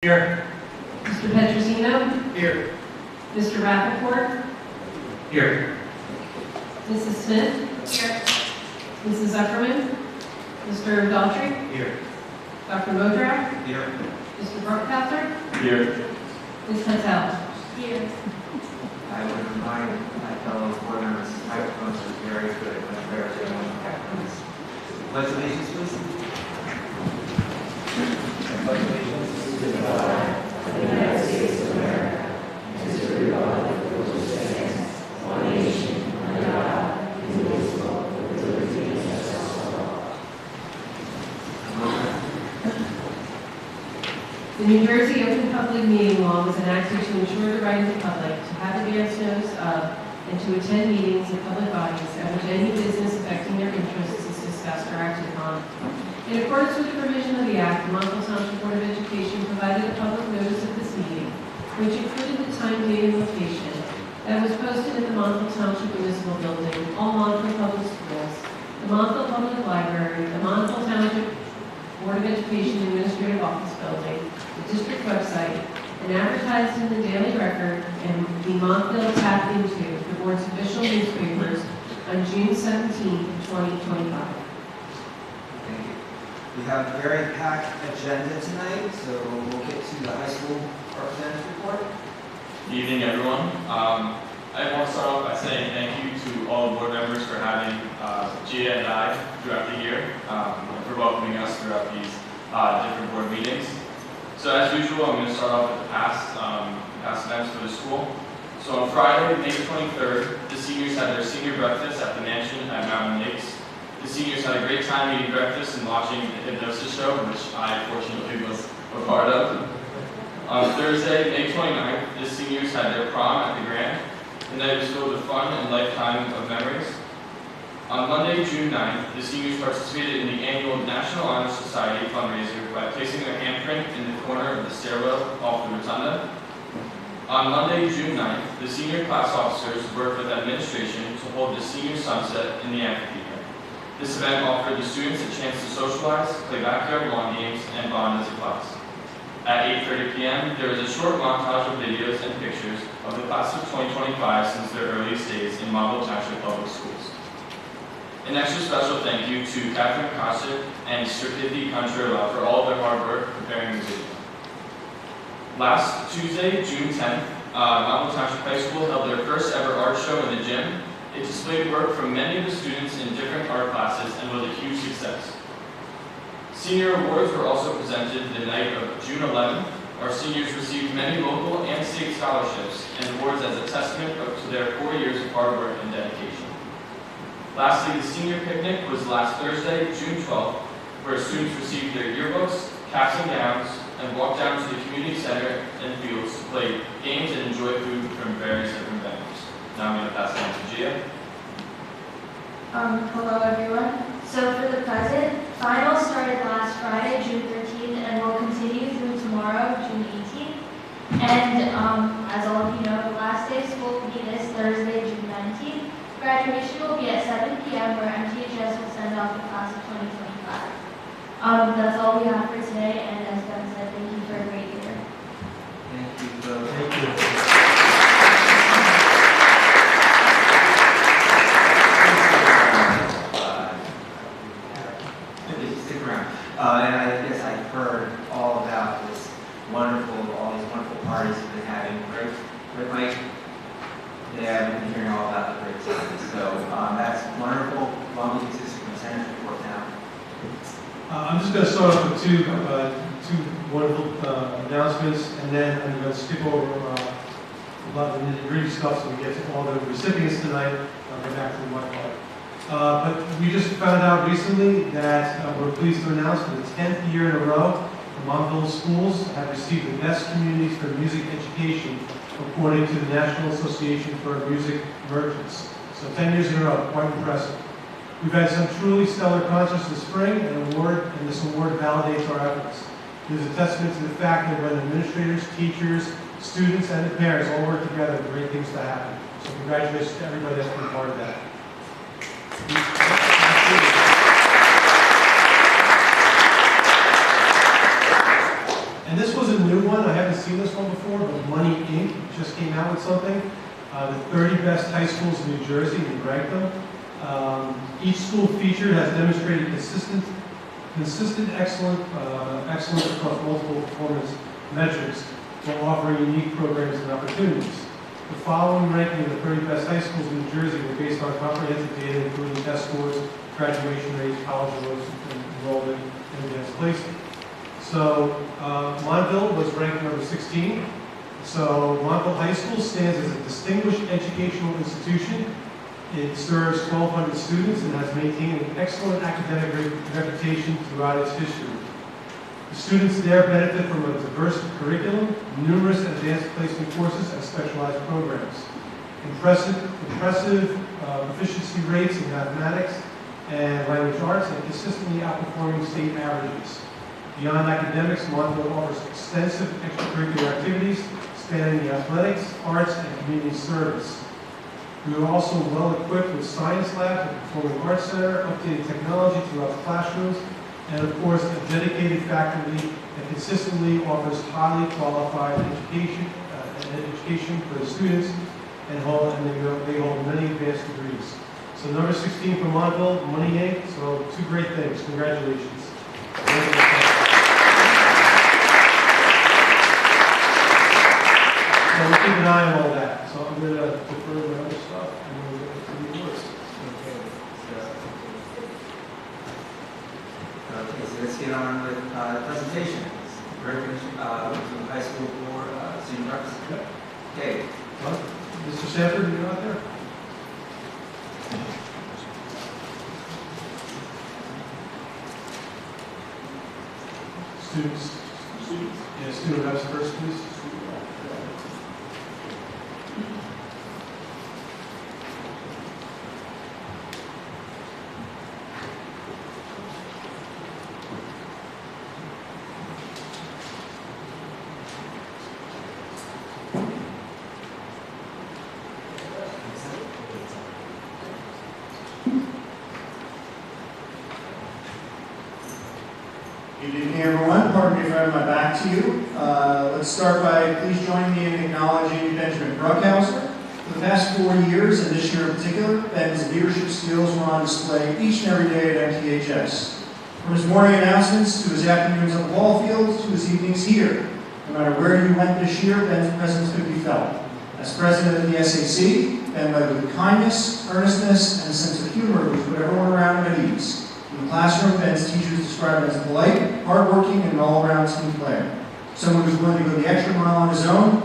Here. Mr. Petrosino? Here. Mr. Rappaport? Here. Mrs. Smith? Here. Mrs. Zuckerman? Mr. Daughtry? Here. Dr. Modrak? Here. Mr. Brookhouser? Here. Ms. Patel? Here. I would remind my fellow board members, microphones are very good when they're doing pledge allegiance, please. Pledge allegiance to the flag of the United States of America and to the republic for which it stands, one nation, under God, indivisible, with liberty and justice for all. The New Jersey Open Public Meeting Law was enacted to ensure the right of the public to have advance notice of and to attend meetings of public bodies at which any business affecting their interests is discussed or acted upon. In accordance with the provision of the Act, the Montville Township Board of Education provided a public notice of this meeting, which included the time, date, and location, that was posted in the Montville Township Municipal Building, all Montville Public Schools, the Montville Public Library, the Montville Township Board of Education Administrative Office Building, the district website, and advertised in the Daily Record and the Montville tapped into the board's official newspapers on June 17, 2025. Thank you. We have a very packed agenda tonight, so we'll get to the high school representative report. Good evening, everyone. I want to start off by saying thank you to all the board members for having Gia and I throughout the year, and for welcoming us throughout these different board meetings. So as usual, I'm going to start off with the past events for the school. So on Friday, May 23rd, the seniors had their senior breakfast at the mansion at Mountain Lakes. The seniors had a great time eating breakfast and watching the hypnosis show, which I fortunately was a part of. On Thursday, May 29th, the seniors had their prom at the Grand. The night was filled with fun and lifetime of memories. On Monday, June 9th, the seniors participated in the annual National Honor Society fundraiser by placing their handprint in the corner of the stairwell off the rotunda. On Monday, June 9th, the senior class officers worked with administration to hold the senior sunset in the amphitheater. This event offered the students a chance to socialize, play backyard lawn games, and bond as a class. At 8:30 p.m., there was a short montage of videos and pictures of the class of 2025 since their earliest days in Montville Township Public Schools. An extra special thank you to Catherine Kossick and Sirkiti Controla for all of their hard work preparing the video. Last Tuesday, June 10th, Montville Township High School held their first ever art show in the gym. It displayed work from many of the students in different art classes and was a huge success. Senior awards were also presented the night of June 11th. Our seniors received many local and state scholarships and awards as a testament to their 4 years of hard work and dedication. Lastly, the senior picnic was last Thursday, June 12th, where students received their yearbooks, caps and gowns, and walked down to the community center and fields to play games and enjoy food from various different vendors. Now I'm going to pass it on to Gia. Hello everyone. So for the present, finals started last Friday, June 13th, and will continue through tomorrow, June 18th. And as all of you know, the last day of school will be this Thursday, June 19th. Graduation will be at 7 p.m. where MTHS will send off the class of 2025. That's all we have for today, and as Ben said, thank you for a great year. Thank you, folks. Thank you. Please stick around. And I guess I've heard all about all these wonderful parties we've been having. Right, Mike? Yeah, we've been hearing all about the great times. So that's wonderful. Why don't we get to the superintendent's report now? I'm just going to start off with two wonderful announcements, and then I'm going to skip over a lot of the nitty-gritty stuff so we get to all the recipients tonight. I'll go back to the one part. But we just found out recently that we're pleased to announce for the 10th year in a row, the Montville schools have received the best communities for music education according to the National Association for Music Merchants. So 10 years in a row, quite impressive. We've had some truly stellar concerts this spring, and this award validates our efforts. It is a testament to the fact that when administrators, teachers, students, and the parents all work together, great things to happen. So congratulations to everybody that's been part of that. And this was a new one, I haven't seen this one before, but Money Inc. just came out with something. The 30 best high schools in New Jersey, they ranked them. Each school featured has demonstrated consistent excellence across multiple performance metrics while offering unique programs and opportunities. The following ranking of the 30 best high schools in New Jersey were based on comprehensive data including test scores, graduation rates, college enrollment, and advanced placement. So Montville was ranked number 16. So Montville High School stands as a distinguished educational institution. It serves 1,200 students and has maintained an excellent academic reputation throughout its history. The students there benefit from a diverse curriculum, numerous advanced placement courses, and specialized programs. Impressive proficiency rates in mathematics and language arts, and consistently outperforming state averages. Beyond academics, Montville offers extensive extracurricular activities spanning the athletics, arts, and community service. We are also well equipped with science labs, a performing arts center, updated technology throughout the classrooms, and of course, a dedicated faculty that consistently offers highly qualified education for the students, and they hold many advanced degrees. So number 16 for Montville, Money Inc. So two great things. Congratulations. So we'll keep an eye on all that. So I'm going to defer the other stuff and we'll go to the awards. Okay, so let's get on with presentations. Recognition of the high school board, student reps. Yep. Okay. Well, Mr. Sanford, you're out there? Students. Yeah, student reps first, please. Good evening, everyone. Pardon me if I have my back to you. Let's start by please join me in acknowledging Benjamin Bruckhauser. For the past 4 years, and this year in particular, Ben's leadership skills were on display each and every day at MTHS. From his morning announcements, to his afternoons on the ball field, to his evenings here. No matter where you went this year, Ben's presence could be felt. As president of the SAC, Ben led with kindness, earnestness, and a sense of humor which put everyone around him at ease. In the classroom, Ben's teachers described him as polite, hardworking, and an all-around team player. Someone who was willing to go the extra mile on his own,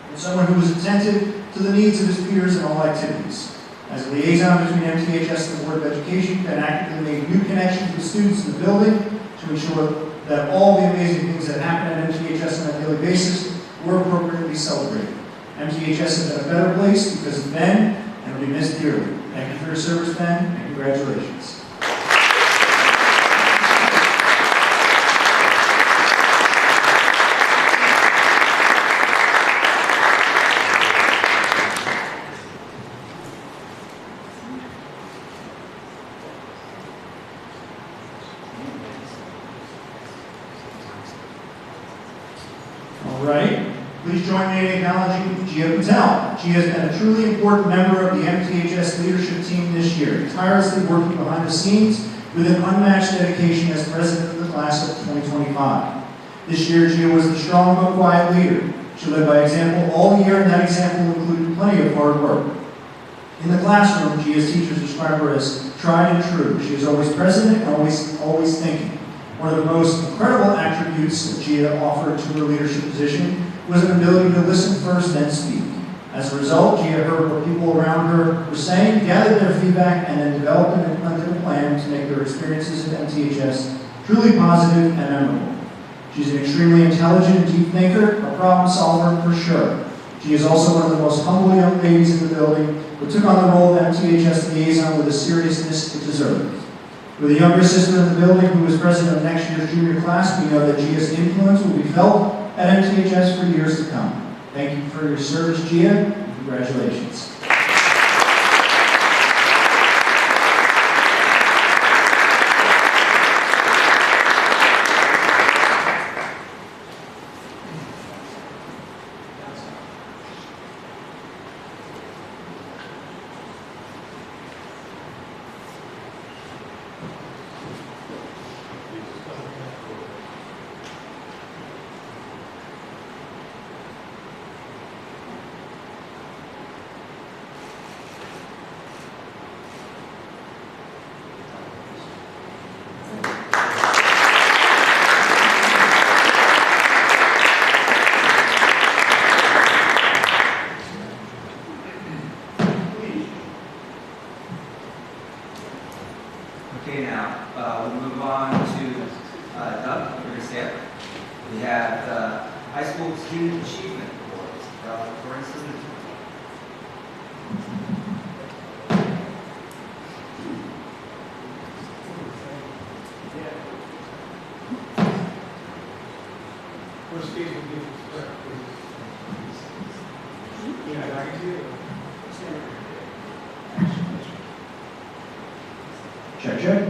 and someone who was attentive to the needs of his peers in all activities. As a liaison between MTHS and the Board of Education, Ben actively made new connections with students in the building to ensure that all the amazing things that happen at MTHS on a daily basis were appropriately celebrated. MTHS has been a better place because of Ben, and will be missed dearly. Thank you for your service, Ben, and congratulations. All right. Please join me in acknowledging Gia Patel. Gia has been a truly important member of the MTHS leadership team this year, tirelessly working behind the scenes with an unmatched dedication as president of the class of 2025. This year, Gia was the strong but quiet leader. She led by example all year, and that example included plenty of hard work. In the classroom, Gia's teachers describe her as tried and true. She is always present and always thinking. One of the most incredible attributes that Gia offered to her leadership position was an ability to listen first, then speak. As a result, Gia heard what people around her were saying, gathered their feedback, and then developed and implemented a plan to make their experiences at MTHS truly positive and memorable. She's an extremely intelligent and deep thinker, a problem solver for sure. She is also one of the most humble young ladies in the building, but took on the role of MTHS liaison with the seriousness it deserved. With a younger sister in the building who is president of next year's junior class, we know that Gia's influence will be felt at MTHS for years to come. Thank you for your service, Gia, and congratulations. School Student Achievement Awards. For instance, First case will be correct, please. Yeah, I can see it. Check, check.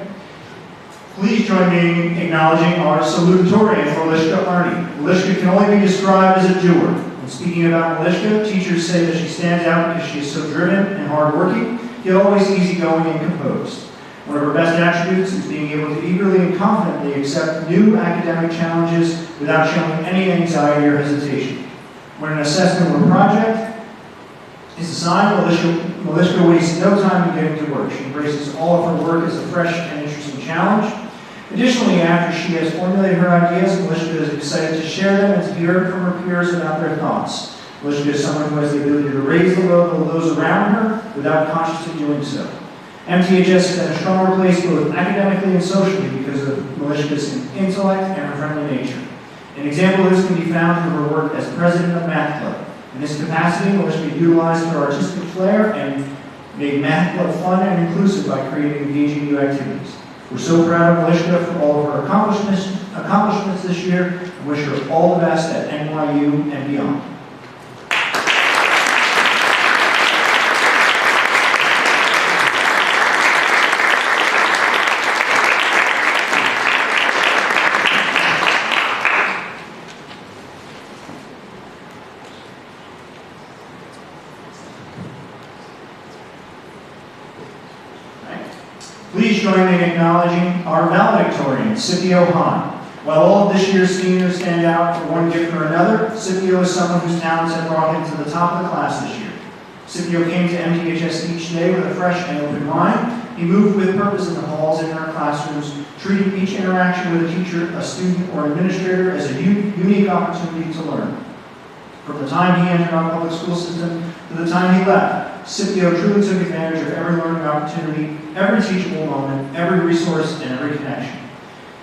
Please join me in acknowledging our salutatorian for Malishka, Arnie. Malishka can only be described as a doer. When speaking about Malishka, teachers say that she stands out because she is so driven and hardworking, yet always easygoing and composed. One of her best attributes is being able to eagerly and confidently accept new academic challenges without showing any anxiety or hesitation. When an assessment or project is assigned, Malishka wastes no time in getting to work. She embraces all of her work as a fresh and interesting challenge. Additionally, after she has formulated her ideas, Malishka is excited to share them and to hear from her peers about their thoughts. Malishka is someone who has the ability to raise the level of those around her without consciously doing so. MTHS is in a stronger place both academically and socially because of Malishka's intellect and her friendly nature. An example of this can be found through her work as president of Math Club. In this capacity, Malishka utilized her artistic flair and made Math Club fun and inclusive by creating engaging new activities. We're so proud of Malishka for all of her accomplishments this year and wish her all the best at NYU and beyond. Please join me in acknowledging our valedictorian, Scipio Hahn. While all of this year's seniors stand out for one gift or another, Scipio is someone whose talents have brought him to the top of the class this year. Scipio came to MTHS each day with a fresh and open mind. He moved with purpose in the halls and in our classrooms, treating each interaction with a teacher, a student, or administrator as a unique opportunity to learn. From the time he entered our public school system to the time he left, Scipio truly took advantage of every learning opportunity, every teachable moment, every resource, and every connection.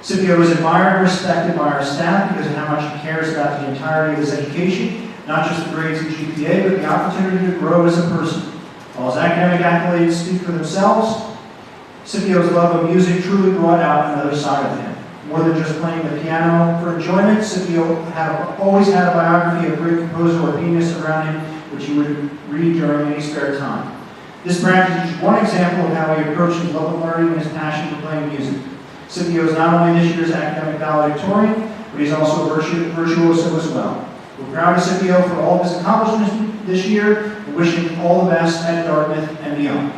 Scipio is admired and respected by our staff because of how much he cares about the entirety of his education, not just the grades and GPA, but the opportunity to grow as a person. While his academic accolades speak for themselves, Scipio's love of music truly brought out another side of him. More than just playing the piano for enjoyment, Scipio always had a biography of a great composer or pianist around him, which he would read during any spare time. This branch is just one example of how he approached his love of learning and his passion for playing music. Scipio is not only this year's academic valedictorian, but he's also a virtuoso as well. We're proud of Scipio for all of his accomplishments this year and wish him all the best at Dartmouth and beyond.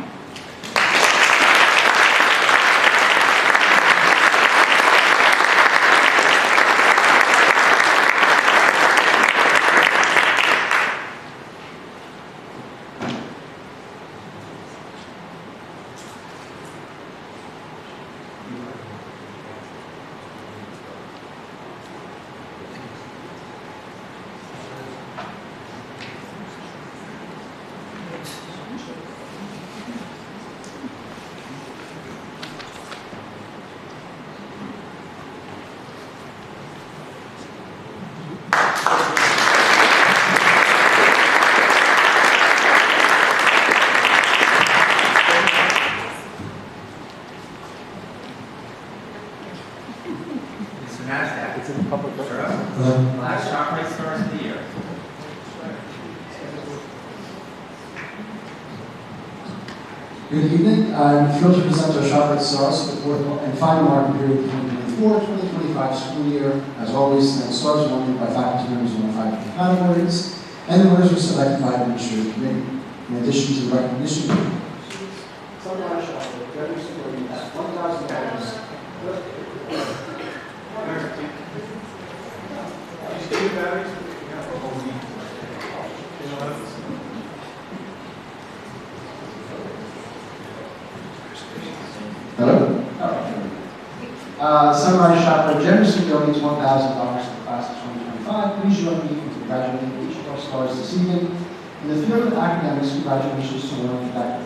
It's in public. Last chocolate stars of the year. Good evening. I'm thrilled to present our chocolate stars for the fourth and final marking period of the 2024-2025 school year. As always, the stars are awarded by faculty members in the 5 different categories, and the winners were selected by the administrative committee. In addition to the recognition, some large chocolate, Jerry Sicilian, $1,000. Hello? Sunrise Shopper generously donates $1,000 to the class of 2025. Please join me in congratulating each of our stars this evening. In the field of academics, congratulations to Lauren Becker.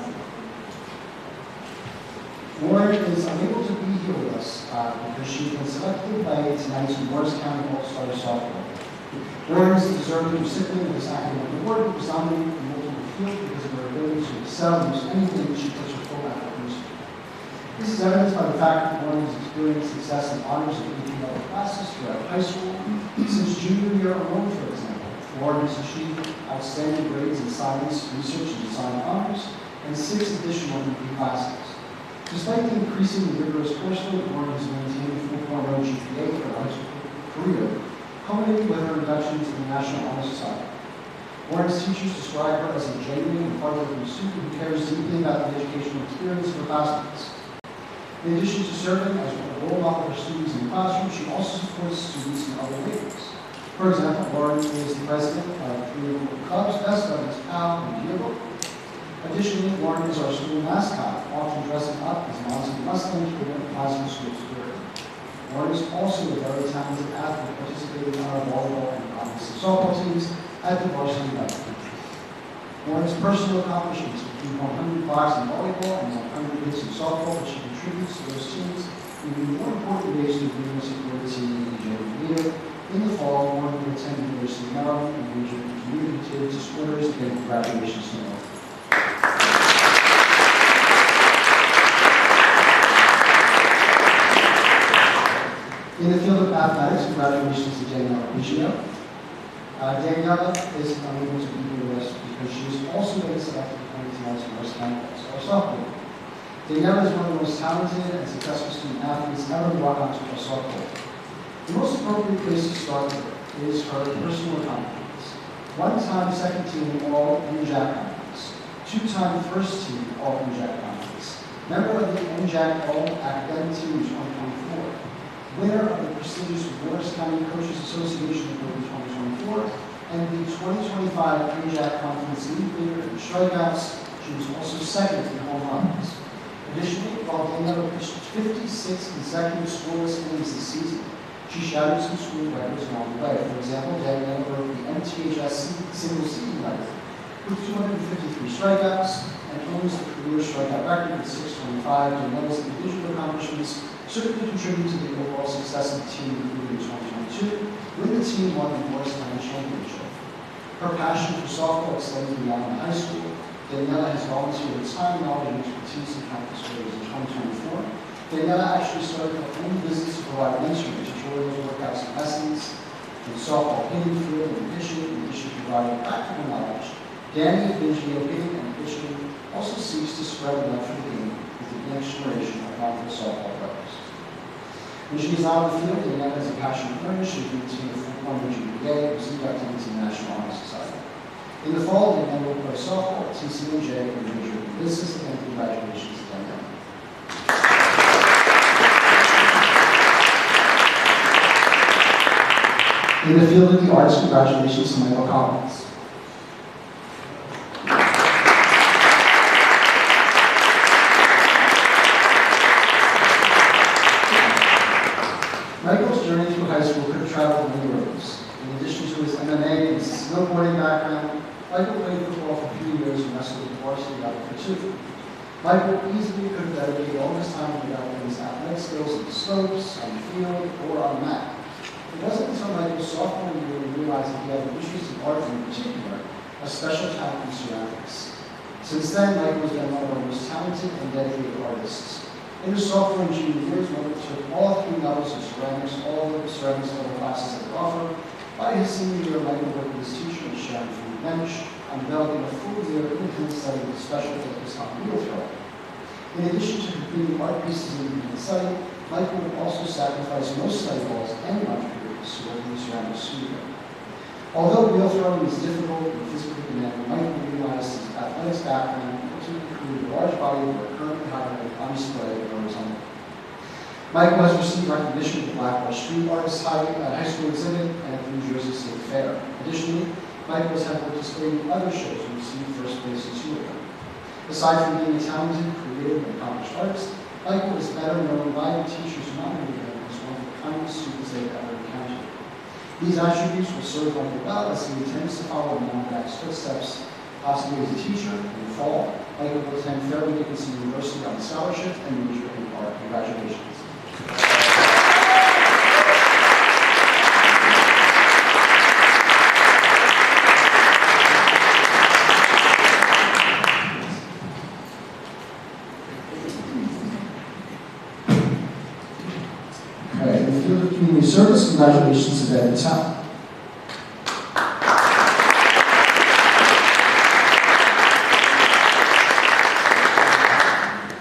Lauren is unable to be here with us because she's been selected to play tonight's Morris County All-Star Softball. Warren is a deserving recipient of this academic award who was nominated in multiple fields because of her ability to excel in anything she puts her full effort into. This is evidenced by the fact that Warren has experienced success in honors and AP level classes throughout high school. Since junior year alone, for example, Warren has achieved outstanding grades in science, research, and design honors, and 6 additional AP classes. Despite the increasingly rigorous coursework, Warren has maintained a 4.0 GPA for her high school career, culminating with her induction to the National Honor Society. Warren's teachers describe her as a genuine and hardworking student who cares deeply about the educational experience of her classmates. In addition to serving as a role model for students in the classroom, she also supports students in other ways. For example, Warren is the president of 3 local clubs, Best Buddies, PAL, and Yearbook. Additionally, Warren is our school mascot, often dressing up as Mosley Mustangs for the classroom school spirit. Warren is also a very talented athlete, participating in our volleyball and obviously softball teams at the varsity level. Warren's personal accomplishments include 100 blocks in volleyball and 100 hits in softball, which she contributes to those teams in the more important ways to bring us a good team and enjoy leader. In the fall, Warren will attend the University of Maryland and major in community activities to supporters to get congratulations to them. In the field of mathematics, congratulations to Daniela Piccio. Daniela is unable to be here with us because she is also been selected for tonight's Morris County All-Star Softball. Daniela is one of the most talented and successful student athletes ever brought onto our softball. The most appropriate place to start with is her personal accomplishments. 1-time second team All-NJAC Conference, 2-time first team All-NJAC Conference, member of the NJAC All-Academic Team 2024, winner of the prestigious Morris County Coaches Association Award 2024, and the 2025 NJAC Conference League leader in strikeouts. She was also second in home runs. Additionally, while Daniela pitched 56 consecutive scoreless innings this season, she shattered some school records along the way. For example, Daniela broke the MTHS single season record with 253 strikeouts and owns the career strikeout record with 625. Daniela's individual accomplishments certainly contribute to the overall success of the team included in 2022, when the team won the Morris County Championship. Her passion for softball extends beyond high school. Daniela has volunteered her time, knowledge, and expertise in countless ways. In 2024, Daniela actually started her own business to provide mentoring, tutorials, workouts, and lessons in softball hitting, field, and pitching. In addition to providing practical knowledge, Danny, Benji, hitting and pitching also seeks to spread the love for the game with the next generation of Montville softball players. When she is out of the field, Daniela is a passionate learner. She maintained a 4.0 GPA, was inducted into the National Honor Society. In the fall, Daniela will play softball at TCNJ and major in business, and congratulations to Daniela. In the field of the arts, congratulations to Michael Collins. Michael's journey through high school could have traveled many roads. In addition to his MMA and snowboarding background, Michael played football for 3 years and wrestled at the varsity level for 2. Michael easily could have dedicated all his time to developing his athletic skills in the slopes, on the field, or on the mat. It wasn't until Michael's sophomore year when he realized that he had an interest in art, and in particular, a special talent in ceramics. Since then, Michael has been one of our most talented and dedicated artists. In his sophomore and junior years, Michael took all 3 levels of ceramics, all of the ceramics level classes that were offered. By his senior year, Michael worked with his teacher, Sharon from the bench, on developing a full year of independent study with special focus on wheel throwing. In addition to completing art pieces in independent study, Michael would also sacrifice most study balls and lunch periods to work in the ceramics studio. Although wheel throwing is difficult and physically demanding, Michael realized his athletics background to include a large body of work currently highlighted on display at Arizona. Michael has received recognition at the Blackwell Street Artists High School exhibit and at the New Jersey State Fair. Additionally, Michael has had participated in other shows and received first place in 2 of them. Aside from being a talented, creative, and accomplished artist, Michael is better known by the teachers who nominated him as one of the kindest students they've ever encountered. These attributes will serve Michael well as he intends to follow in Montville's footsteps, possibly as a teacher. In the fall, Michael will attend Fairleigh Dickinson University on scholarship and major in art. Congratulations. congratulations to Ben Patel.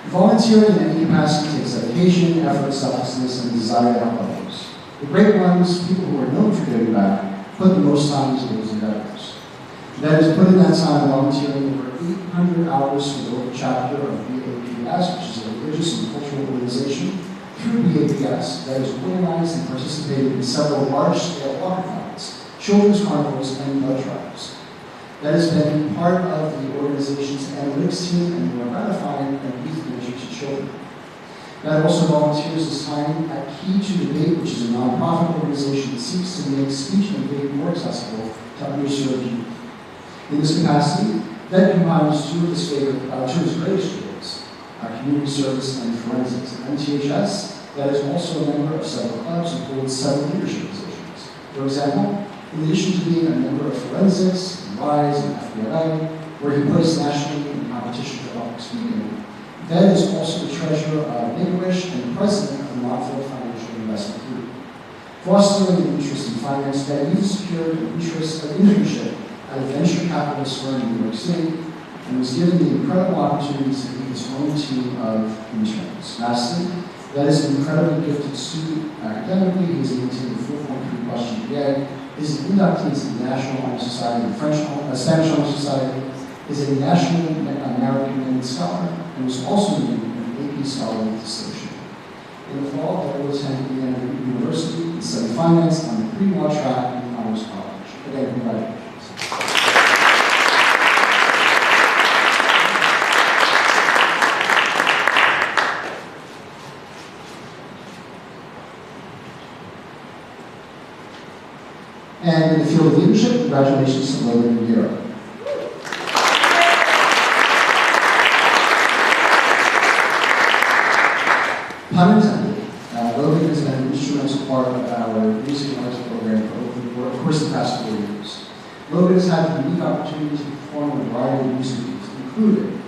Volunteering in any capacity takes dedication, effort, selflessness, and desire to help others. The great ones, people who are known for giving back, put the most time into those endeavors. That is, put in that time volunteering over 800 hours for the local chapter of BAPS, which is a religious and cultural organization, through BAPS that is organized and participated in several large-scale walkathons, children's carnivals, and blood drives. That has been part of the organization's analytics team and we are ratifying and youth ministry to children. That also volunteers his time at Key to Debate, which is a nonprofit organization that seeks to make speech and debate more accessible to underserved youth. In this capacity, that combines two of his greatest skills, community service and forensics. At MTHS, that is also a member of several clubs and holds several leadership positions. For example, in addition to being a member of forensics, and RISE, and FBLA, where he placed nationally in competition for public speaking, that is also the treasurer of Make-A-Wish and president of the Montville Financial Investment Group. Fostering an interest in finance, that youth secured an internship at a venture capitalist firm in New York City and was given the incredible opportunity to lead his own team of interns. Lastly, that is an incredibly gifted student academically. He has maintained a 4.3 plus GPA, is an inductee into the National Honor Society and Spanish Honor Society, is a National American Women Scholar, and was also named an AP Scholar with distinction. In the fall, Deborah will attend Indiana University and study finance on the pre-law track in Commerce College. Again, congratulations. And in the field of leadership, congratulations to Logan and Gera. Pun intended, Logan has been an instrumental part of our music and arts program for of course, the past 4 years. Logan has had the unique opportunity to perform in a variety of music groups, including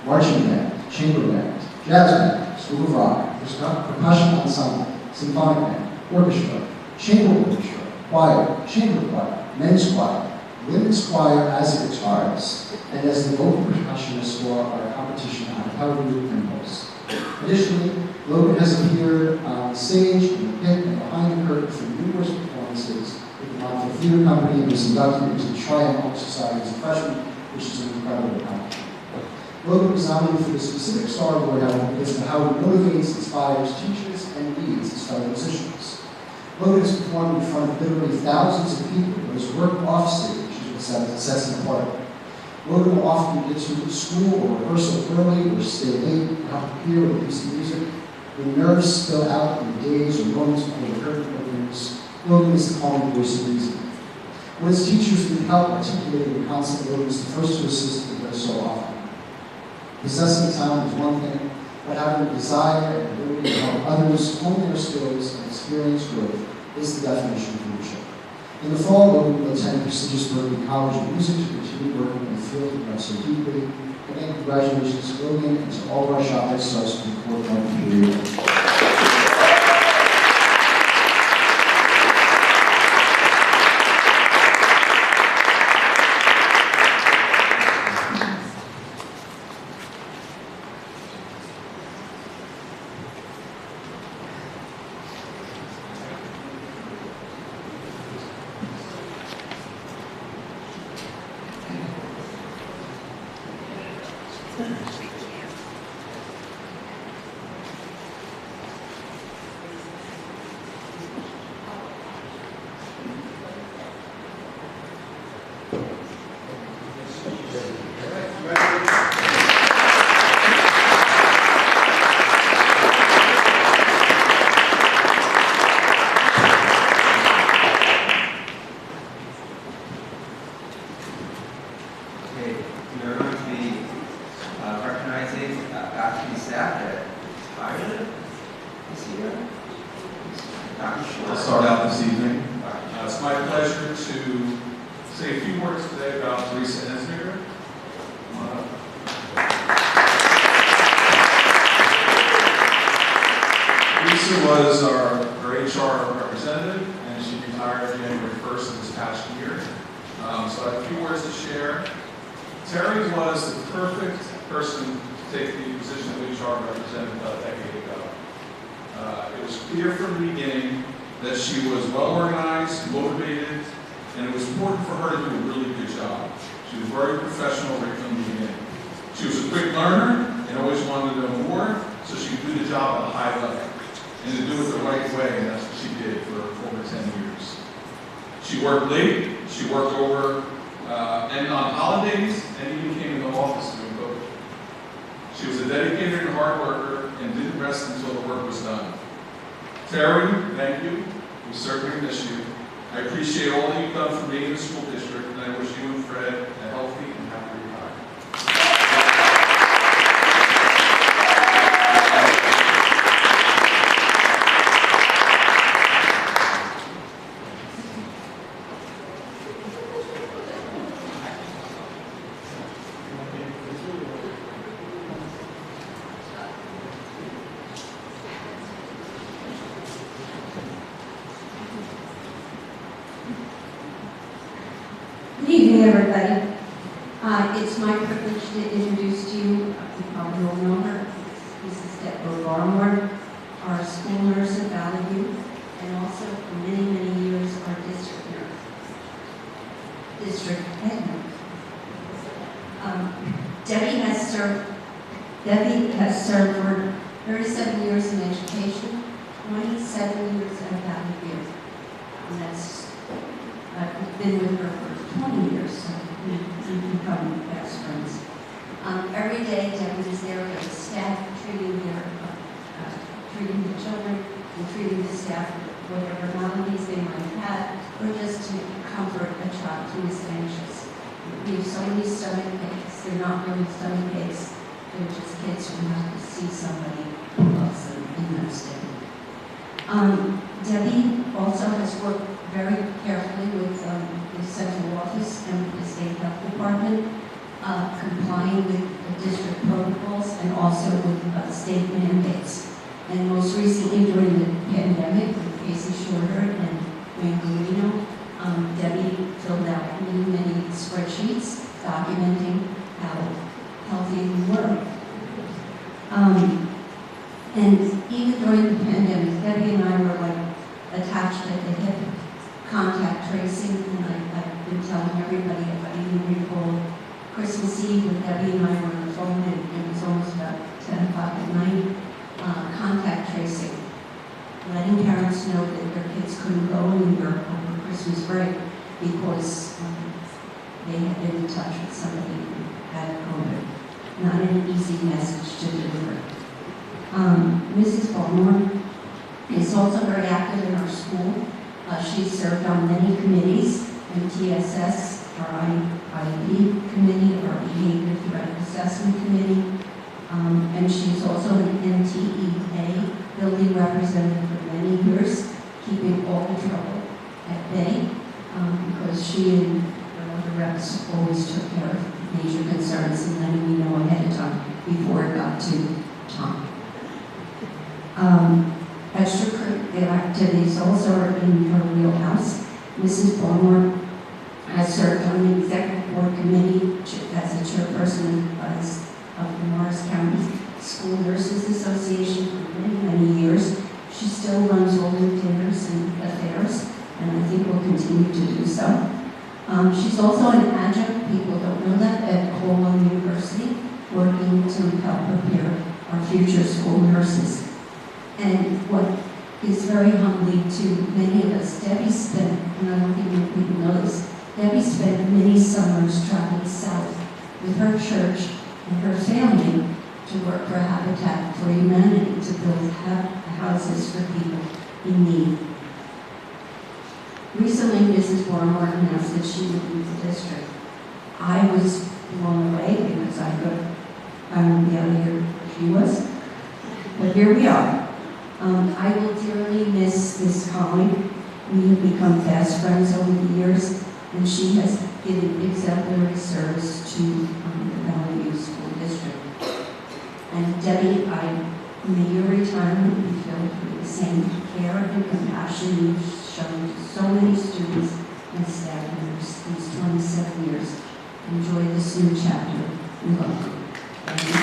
marching band, chamber band, jazz band, school of rock, percussion ensemble, symphonic band, orchestra, chamber orchestra, choir, chamber choir, men's choir, women's choir as a guitarist, and as the vocal percussionist for our competition on Power Group and Pulse. Additionally, Logan has appeared on stage, in the pit, and behind the curtain for numerous performances with the Montville Theater Company and was inducted into the Triumph Society as a freshman, which is an incredible accomplishment. Logan was nominated for the specific star award because of how he motivates, inspires, teaches, and leads his fellow musicians. Logan has performed in front of literally thousands of people, but his work off stage is what sets him apart. Logan will often get to school or rehearsal early or stay late to help prepare with a piece of music. When nerves spill out in days or moments before the curtain opens, Logan is the calming voice of reason. When his teachers need help articulating the concept, Logan is the first to assist and does so often. Possessing talent is one thing, but having a desire and ability to help others hone their skills and experience growth is the definition of leadership. In the fall, Logan will attend prestigious Berklee College of Music to continue working in the field he loves so deeply. Again, congratulations to Logan and to all of our Shopway stars for the 4th period. I'll start out this evening. It's my pleasure to say a few words today about Teresa Ensminger. Teresa was our HR representative, so I have a few words to share. Terry was the perfect person to take the position of HR representative about a decade ago. It was clear from the beginning that she was well organized, motivated, and it was important for her to do a really good job. She was very professional right from the beginning. She was a quick learner and always wanted to know more, so she could do the job at a high level and to do it the right way, and that's what she did for over 10 years. She worked late, she worked over and on holidays, and even came in the office during COVID. She was a dedicated and hard worker and didn't rest until the work was done. Terry, thank you. We certainly miss you. I appreciate all that you've done for me in the school district, and I wish you and Fred a healthy and happy retirement. Good evening, everybody. It's my privilege to introduce to you, you probably all know her, Mrs. Deborah Barmore, our school nurse at Valley View, and also for many, many years our district nurse, district head nurse. Debbie has served for 37 years in education, 27 years at Valley View, and I've been with her for 20 years, so we've become best friends. Every day, Debbie is there for the staff, treating the children, and treating the staff with whatever maladies they might have, or just to comfort a child who is anxious. We have so many stomach aches. They're not really stomach aches. They're just kids who have to see somebody who loves them in their state. Debbie also has worked very carefully with the central office and the state health department, complying with the district protocols and also with state mandates. And most recently during the pandemic with Casey Shorter and Wayne Guarino, Debbie filled out many spreadsheets documenting how healthy we were. And even during the pandemic, Debbie and I were like attached at the hip, contact tracing, and I've been telling everybody, if I even recall Christmas Eve when Debbie and I were on the phone, and it was almost about 10 o'clock at night, contact tracing, letting parents know that their kids couldn't go anywhere over Christmas break because they had been in touch with somebody who had COVID. Not an easy message to deliver. Mrs. Barmore is also very active in our school. She served on many committees, MTSS, our IEP committee, our Behavior Threat Assessment Committee, and she's also an MTEA building representative for many years, keeping all the trouble at bay, because she and her other reps always took care of major concerns and letting me know ahead of time before it got to Tom. Extracurricular activities also are in her wheelhouse. Mrs. Barmore has served on the executive board committee as a chairperson of the Morris County School Nurses Association for many years. She still runs all the dinners and affairs, and I think will continue to do so. She's also an adjunct, people don't know that, at Colwell University, working to help prepare our future school nurses. And what is very humbling to many of us, Debbie spent, and I don't think many people know this, Debbie spent many summers traveling south with her church and her family to work for Habitat for Humanity to build houses for people in need. Recently, Mrs. Barmore announced that she would leave the district. I was blown away because I thought I would be out of here if she was. But here we are. I will dearly miss this colleague. We have become fast friends over the years, and she has given exemplary service to the Valley View School District. And Debbie, may your retirement be filled with the same care and compassion you've shown to so many students and staff members these 27 years. Enjoy this new chapter. We love you. Thank you.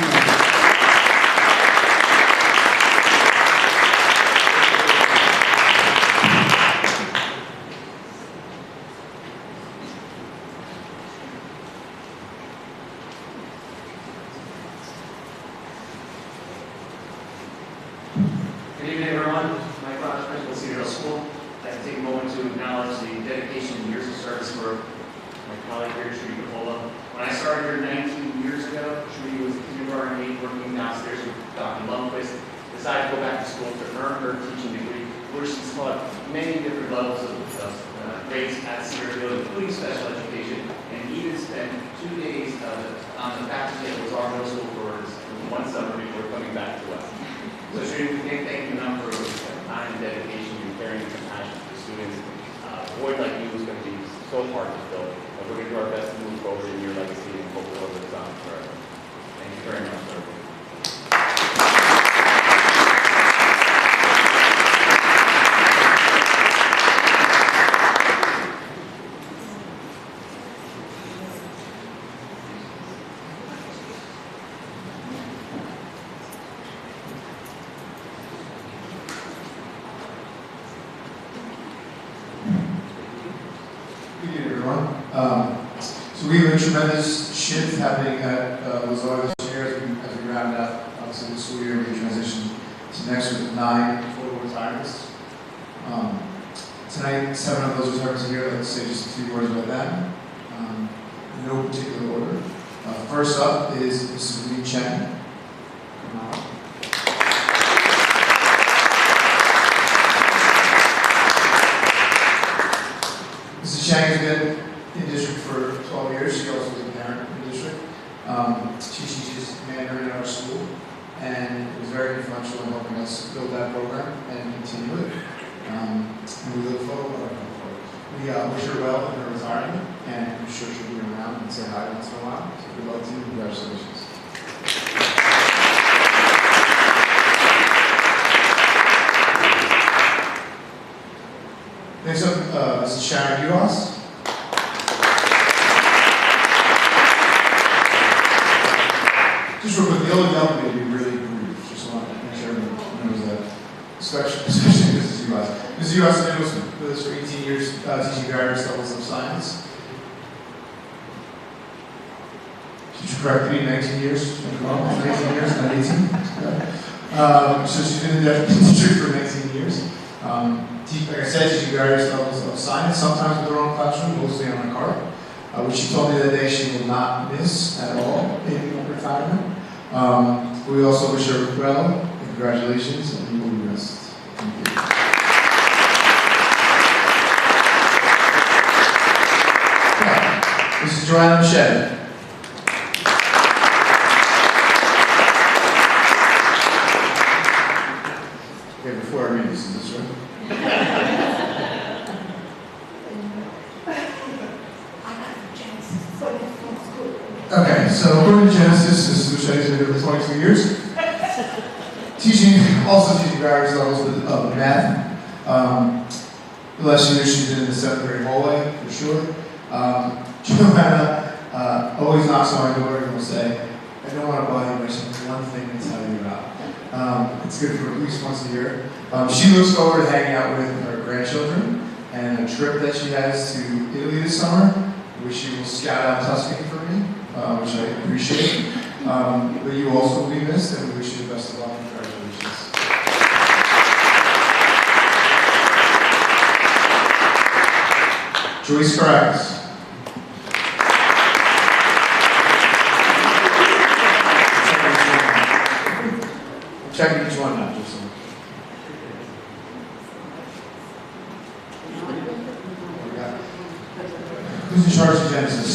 Good evening, everyone. Mike Rogers, Principal of Cedar Hill School. I'd like to take a moment to acknowledge the dedication and years of service for my colleague here, Trudy Capola. When I started here 19 years ago, Trudy was a kindergarten aide working downstairs with Dr. Lundquist. Decided to go back to school to earn her teaching degree, where she's taught many different levels of grades at Cedar Hill, including special education, and even spent 2 days on the faculty that was our middle school for one summer before coming back to us. So Trudy, we can't thank you enough for your time and dedication, your caring and compassion for the students. A void like you is going to be so hard to fill, but we're going to do our best to move forward in your legacy and hope it lives on forever. Thank you very much, sir. Good evening, everyone. So we have a tremendous shift happening at Lozada this year as we round out obviously the school year. We transition to next with 9 total retirements. Tonight, 7 of those retirements are here. Let's say just a few words about them. In no particular order. First up is Mrs. Lee Chen. Mrs. Chang has been in district for 12 years. She also was a parent in the district. She teaches Mandarin in our school and was very influential in helping us build that program and continue it. And we look forward. We wish her well in her retirement, and I'm sure she'll be around and say hi once in a while. So good luck to you. Congratulations. Next up, Mrs. Sharon Uwas. Just real quick, the old yellow will be really brief. Just want to make sure everyone knows that. Especially Mrs. Uwas. Mrs. Uwas has been with us for 18 years, teaching various levels of science. She's corrected me, 19 years. 19 years, not 18. So she's been in the district for 19 years. Like I said, teaching various levels of science, sometimes with her own classroom, mostly on a cart, which she told me that day she will not miss at all in retirement. We also wish her well, and congratulations, and you will be missed. Thank you. Okay. This is Joanna Machete. Okay, before I read this, is this right? Okay, so according to Genesis, Mrs. Machete has been here for 22 years. Also teaching various levels of math. The last year she's been in the 7th grade hallway, for sure. Joanna always knocks on my door and will say, I don't want to bother you, but I just have one thing to tell you about. It's good for at least once a year. She looks forward to hanging out with her grandchildren and a trip that she has to Italy this summer, which she will scout out Tuscany for me, which I appreciate. But you also will be missed, and we wish you the best of luck. Congratulations. Joyce Caracas. I'm checking each one now, just so. Who's in charge of Genesis?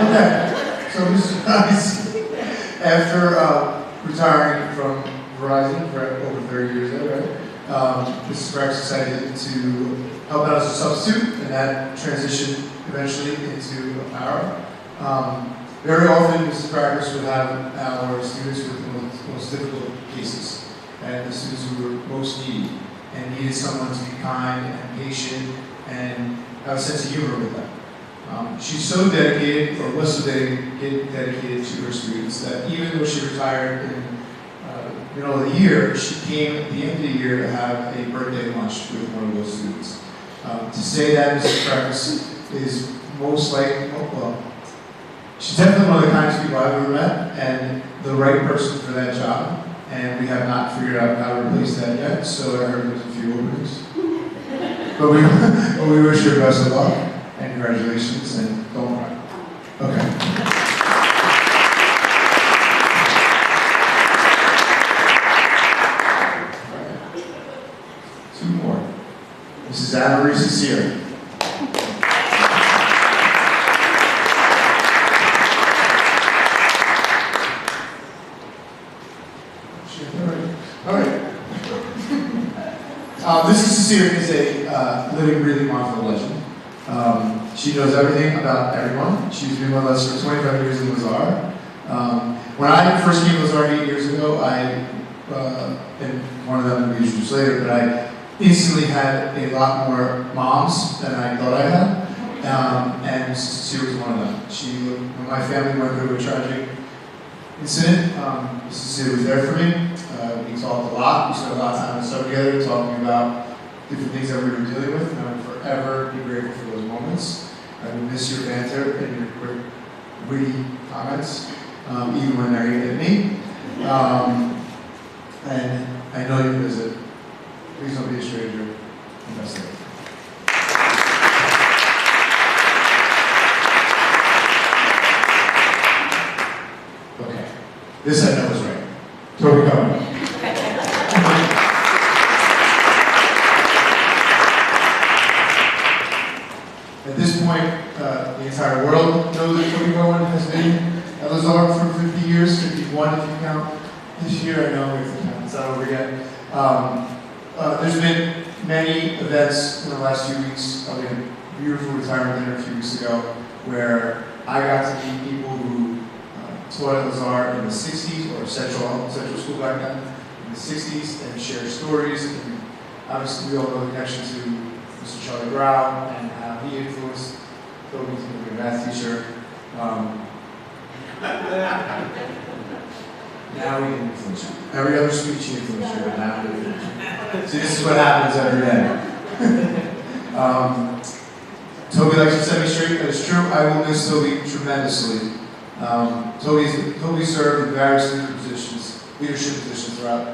Okay, so Mr. Price, after retiring from Verizon for over 30 years ago, right? Mrs. Price decided to help out as a substitute, and that transitioned eventually into a power. Very often, Mrs. Price would have our students with the most difficult cases, and the students who were most needy, and needed someone to be kind and patient and have a sense of humor with them. She's so dedicated, or was so dedicated to her students, that even though she retired in the middle of the year, she came at the end of the year to have a birthday lunch with one of those students. To say that, Mrs. Preface, is most likely, well, she's definitely one of the kindest people I've ever met, and the right person for that job. And we have not figured out how to replace that yet, so I heard there's a few openings. but we wish her best of luck, and congratulations, and don't cry. Okay. Two more. Mrs. Anne-Marie Cecilia. All right. Mrs. Cecilia is a living, breathing Montville legend. She knows everything about everyone. She's been with us for 25 years in Lazar. When I first came to Lazar 8 years ago, and one of them will be introduced later, but I instantly had a lot more moms than I thought I had. And Mrs. Cecilia was one of them. When my family went through a tragic incident, Mrs. Cecilia was there for me. We talked a lot. We spent a lot of time in the summer together talking about different things that we were dealing with, and I will forever be grateful for those moments. I will miss your banter and your quick, witty comments, even when they're aimed at me. And I know you visit. Please don't be a stranger. Investigate. Okay. This I know is right. Toby Cohen. At this point, the entire world knows that Toby Cohen has been at Lazar for 50 years, 51 if you count this year. I know we have to count this out over again. There's been many events in the last few weeks. We had a beautiful retirement dinner a few weeks ago where I got to meet people who taught at Lazar in the 60s, or Central School back then, in the 60s, and share stories. And obviously, we all know the connection to Mr. Charlie Brown and how he influenced Toby to be a math teacher. Now we can influence you. Every other speech he influenced you, but now we influence you. See, this is what happens every day. Toby likes to set me straight. That is true. I will miss Toby tremendously. Toby served in various leadership positions throughout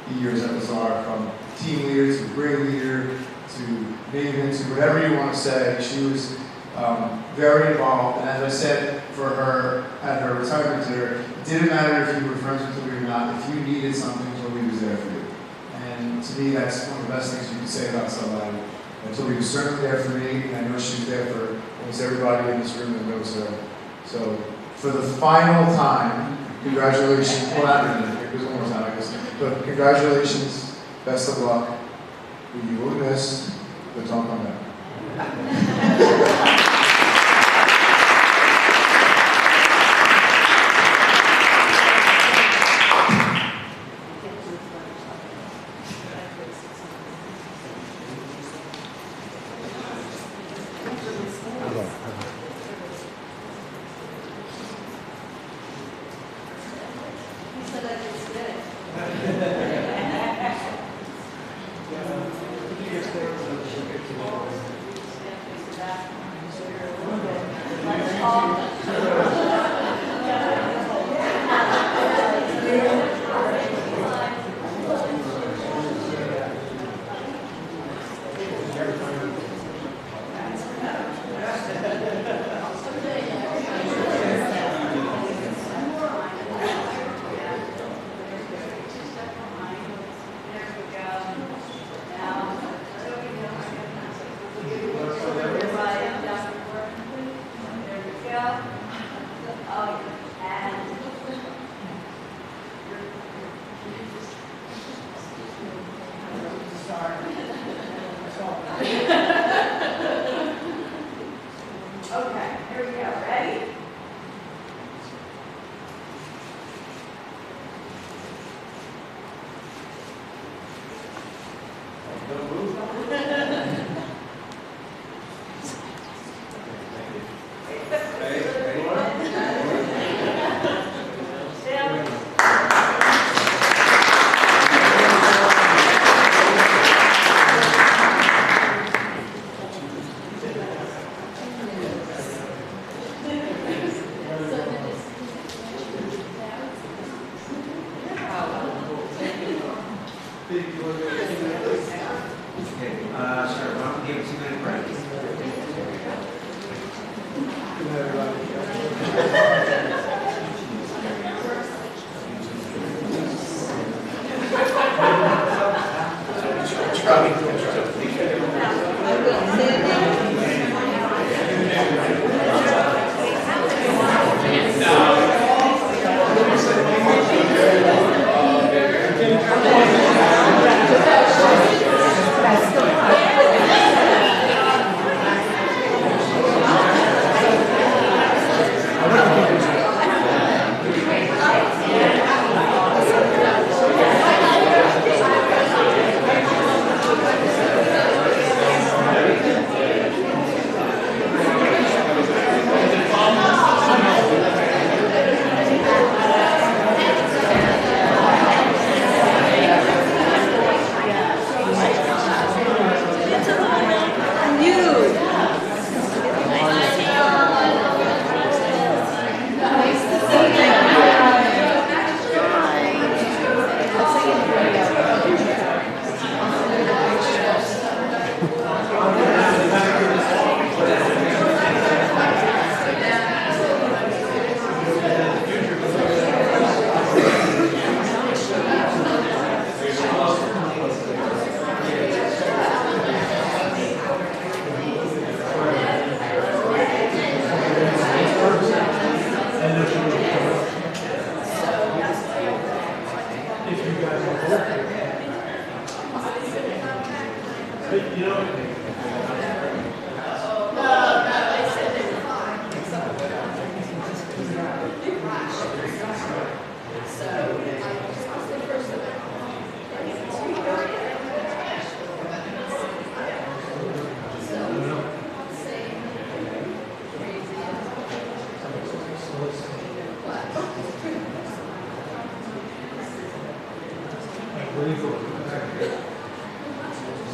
the years at Lazar, from team leader to grade leader to maven to whatever you want to say. She was very involved, and as I said for her at her retirement dinner, it didn't matter if you were friends with Toby or not. If you needed something, Toby was there for you. And to me, that's one of the best things you can say about somebody. And Toby was certainly there for me, and I know she was there for almost everybody in this room that knows her. So, for the final time, congratulations. Well, not really. It was one more time, I guess. But congratulations. Best of luck. You will be missed, but don't come back.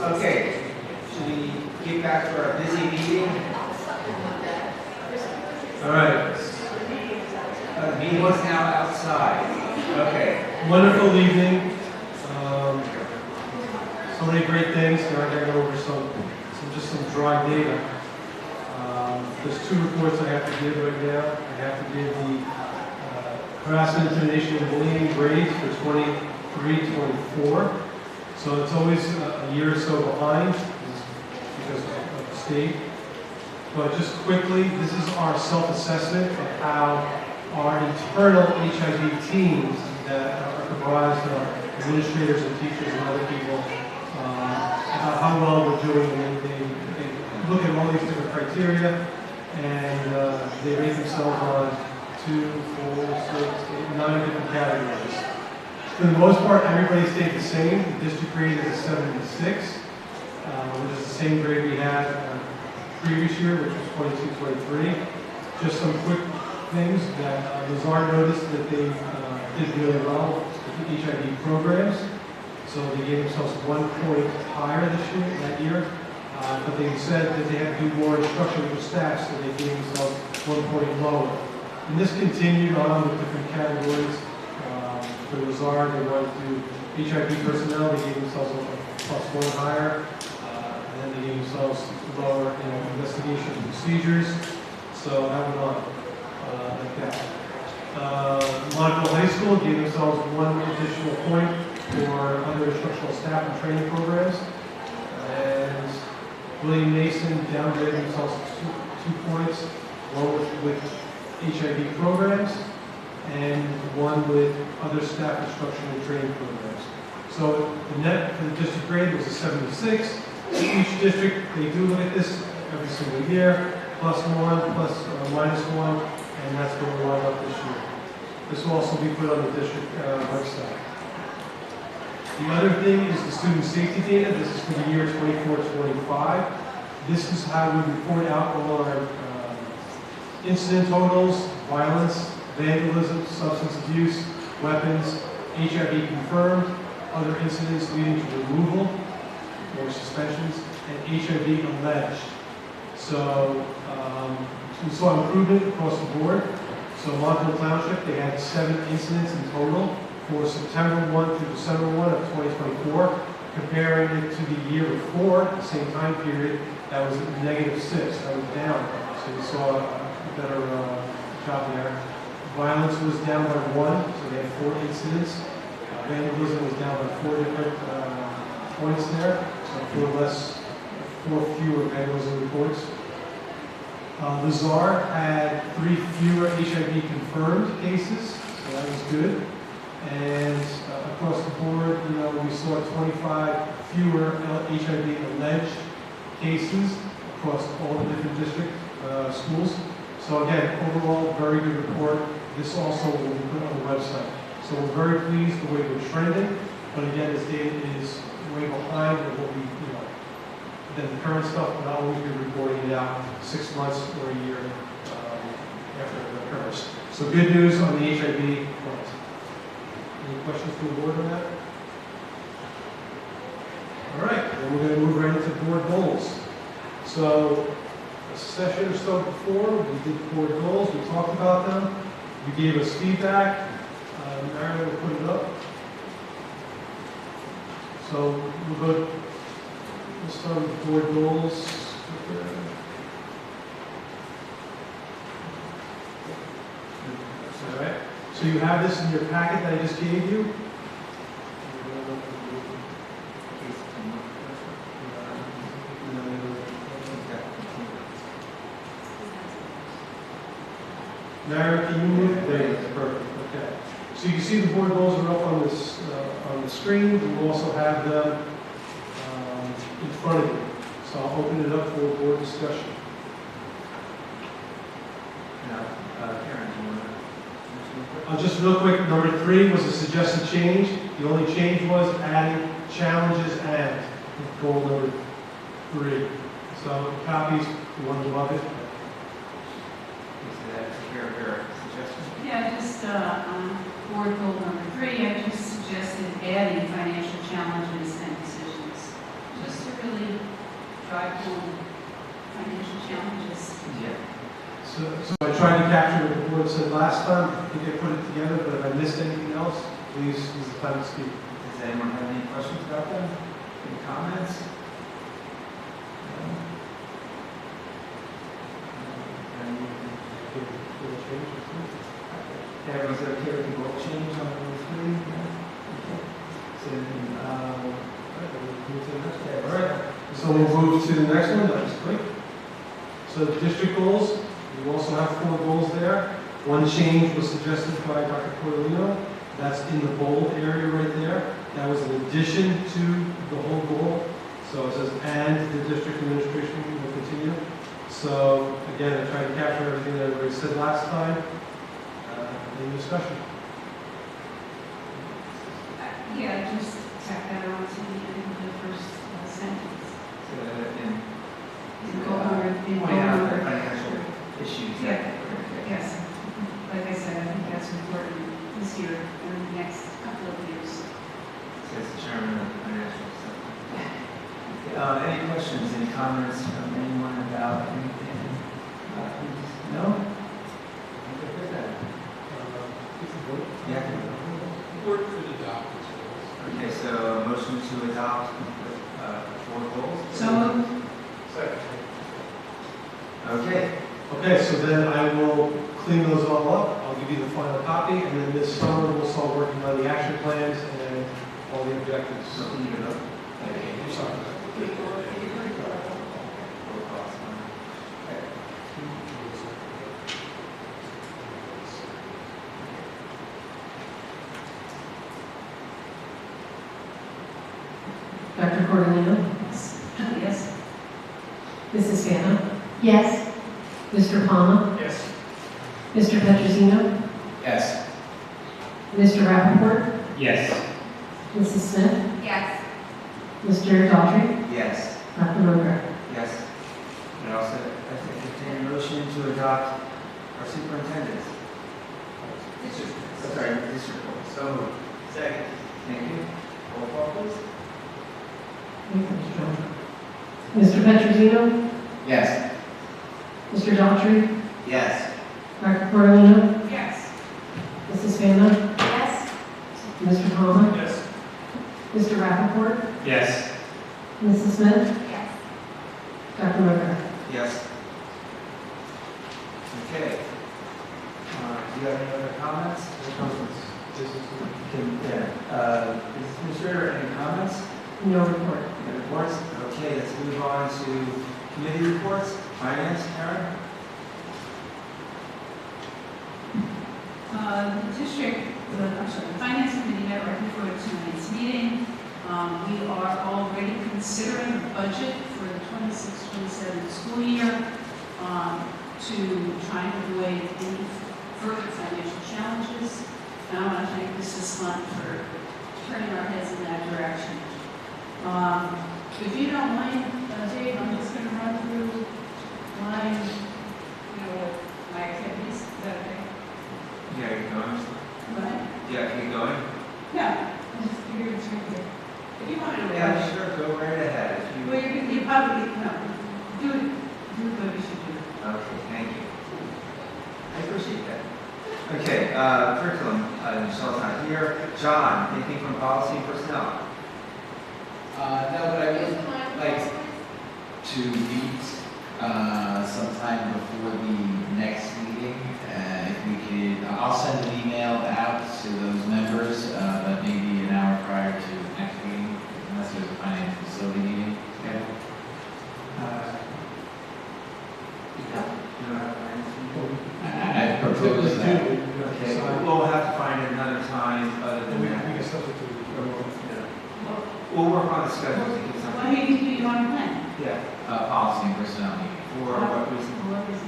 Okay, should we get back to our busy meeting? All right. The meeting is now outside. Okay. Wonderful evening. So many great things. Now I gotta go over some dry data. There's two reports I have to give right now. I have to give the harassment, intimidation, and bullying grades for 23-24. So it's always a year or so behind because of the state. But just quickly, this is our self-assessment of how our internal HIV teams that are comprised of administrators and teachers and other people, how well we're doing. They look at all these different criteria and they rate themselves on 2, 4, 6, 8, 9 different categories. For the most part, everybody stayed the same. The district grade is a 76, which is the same grade we had previous year, which was 22-23. Just some quick things that Lazard noticed that they did really well with the HIV programs. So they gave themselves 1 point higher that year. But they said that they had to do more instruction with staff, so they gave themselves 1 point lower. And this continued on with different categories. For Lazard, they went to HIV personnel, they gave themselves a +1 higher. And then they gave themselves lower in investigation procedures. So that went on like that. Montville High School gave themselves 1 additional point for other instructional staff and training programs. And William Mason downgraded themselves 2 points, 1 with HIV programs and 1 with other staff instruction and training programs. So the net for the district grade was a 76. Each district, they do look at this every single year, +1, -1, and that's going on up this year. This will also be put on the district website. The other thing is the student safety data. This is for the year 24-25. This is how we report out all our incident totals, violence, vandalism, substance abuse, weapons, HIV confirmed, other incidents leading to removal or suspensions, and HIV alleged. So we saw improvement across the board. So Montville Township, they had 7 incidents in total for September 1 through December 1 of 2024, comparing it to the year before, the same time period, that was -6, that was down. So we saw a better job there. Violence was down by 1, so they had 4 incidents. Vandalism was down by 4 different points there, so 4 fewer vandalism reports. The Czar had 3 fewer HIV confirmed cases, so that was good. And across the board, we saw 25 fewer HIV alleged cases across all the different district schools. So again, overall, very good report. This also will be put on the website. So we're very pleased the way we're trending, but again, this data is way behind what we, than the current stuff, but I'll always be reporting it out 6 months or a year after it occurs. So good news on the HIV front. Any questions from the board on that? All right, then we're going to move right into board goals. So a session or so before, we did board goals, we talked about them, you gave us feedback. Marilyn will put it up. So we'll start with board goals. All right. So you have this in your packet that I just gave you. Mary, can you move? There you go. Perfect. Okay. So you can see the board goals are up on this on the screen. We'll also have them in front of you. So I'll open it up for board discussion. Karen, do you want to? Just real quick, number 3 was a suggested change. The only change was adding challenges and goal number 3. So copies, the one above it. Is that your suggestion? Yeah, just on board goal number 3, I just suggested adding financial challenges and decisions, just to really drive home financial challenges. Yeah. So I tried to capture what the board said last time. I think I put it together, but if I missed anything else, please use the time to speak. Does anyone have any questions about them? Any comments? Everyone's okay with the goal change on number 3? So, All right, so we'll move to the next one. That was quick. So the district goals, you also have 4 goals there. One change was suggested by Dr. Cordelino. That's in the bold area right there. That was in addition to the whole goal. So it says, and the district administration will continue. So again, I tried to capture everything that everybody said last time. Any discussion? Yeah, just tack that on to the end of the first sentence. in Goal number- in point goal out number- the financial issues. Yeah, yes. Like I said, I think that's important this year and the next couple of years. Says the chairman of the financial stuff. Any questions, any comments from anyone about anything? No? Yeah. Okay, so motion to adopt 4 goals? So moved. Okay. Okay, so then I will clean those all up. I'll give you the final copy, and then this summer we'll start working on the action plans and all the objectives. So clean it up. Sorry. Dr. Cordelino? Yes. Mrs. Fana? Yes. Mr. Palma? Yes. Mr. Petrosino? Yes. Mr. Rappaport? Yes. Mrs. Smith? Yes. Mr. Daughtry? Yes. Dr. Roker? Yes. And also, entertain a motion to adopt our superintendents. Sorry, district court. So moved. Second. Thank you. Roll call, please. Mr. Petrosino? Yes. Mr. Daughtry? Yes. Dr. Cordelino? Yes. Mrs. Fana? Yes. Mr. Palma? Yes. Mr. Rappaport? Yes. Mrs. Smith? Yes. Dr. Roker? Yes. Okay. Do you have any other comments? Business administrator, any comments? No report. Any reports? Okay, let's move on to committee reports. Finance, Karen? The Finance Committee met right before tonight's meeting. We are already considering a budget for the 26-27 school year to try and avoid any further financial challenges. And I want to thank Mrs. Slunt for turning our heads in that direction. If you don't mind, Dave, I'm just going to run through my activities. Is that okay? Yeah, you're going. What? Yeah, keep going. No, I just figured it's right here. If you want to know. Yeah, sure, go right ahead. If you- Well, you probably, no, do what you should do. Okay, thank you. I appreciate that. Okay, curriculum, Michelle's not here. John, anything from policy and personnel? No, but I would like to meet sometime before the next meeting. If we could, I'll send an email out to those members, but maybe an hour prior to next meeting, unless there's a finance facility meeting scheduled. I propose that. Okay, we'll have to find another time other than We that. can substitute. We'll work on the schedule to get What something. meeting do you want to plan? Yeah, Policy and personnel meeting. for what reason? What is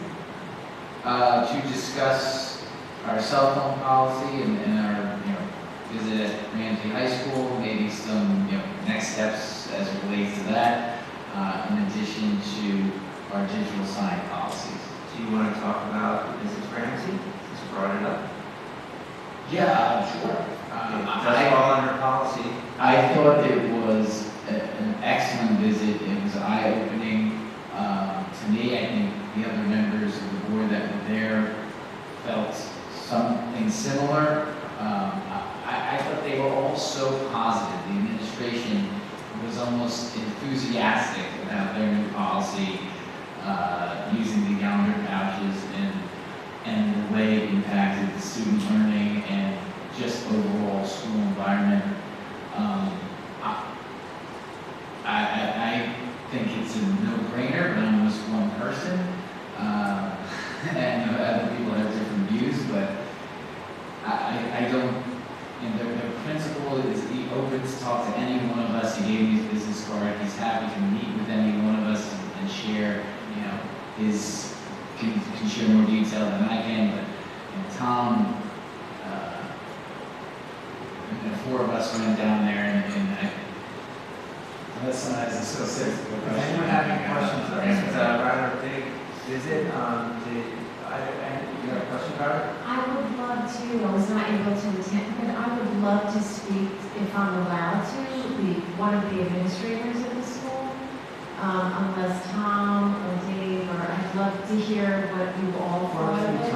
it? To discuss our cell phone policy and our, visit at Ramsey High School, maybe some, next steps as it relates to that, in addition to our digital sign policies. Do you want to talk about Mrs. Ramsey, since you brought it up? Yeah, sure. Does fall under policy? I thought it was an excellent visit. It was eye-opening to me. I think the other members of the board that were there felt something similar. I thought they were all so positive. The administration was almost enthusiastic about their new policy, using the calendar pouches and the way it impacted the student learning and just overall school environment. I think it's a no-brainer, but I'm just one person, and other people have different views, but I don't, the principal is open to talk to any one of us. He gave me his business card. He's happy to meet with any one of us and share, his, can share more detail than I can, but Tom, the four of us went down there and unless someone has a specific Does question. anyone have any questions? This was a rather big visit. You have a question about it? I would love to, I was not able to attend, but I would love to speak, if I'm allowed to, one of the administrators of the school, unless Tom or Dave, or I'd love to hear what you all thought of it.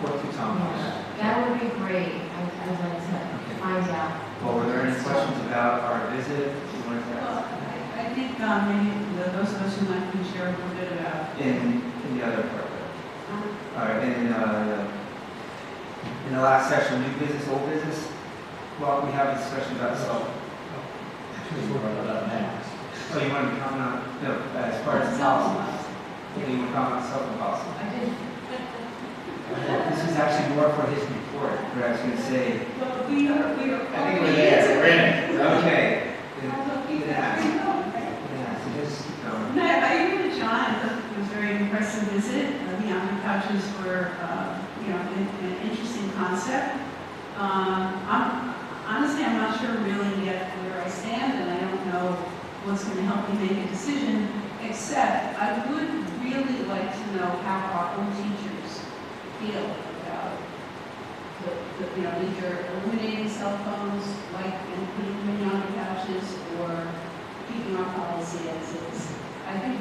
Work through Tom. Yeah, that would be great. I'd like to find out. Well, were there any questions about our visit? You wanted to Well, ask? I think maybe those of us who might can share a little bit about. In the other part of it. All right, and in the last section, new business, old business, well, we have a discussion about cell. So you want to comment on, no, as far as policy? Yeah, you want to comment on cell phone policy? I did. This is actually more for his report, but I was going to say, Well, we are. I think we're there, we're in it. Okay. Yeah. Yeah, so just, No, I agree with John. It was a very impressive visit. The Omni pouches were, an interesting concept. Honestly, I'm not sure really yet where I stand, and I don't know what's going to help me make a decision, except I would really like to know how our own teachers feel about either eliminating cell phones, and putting them in Omni pouches, or keeping our policy as is. I think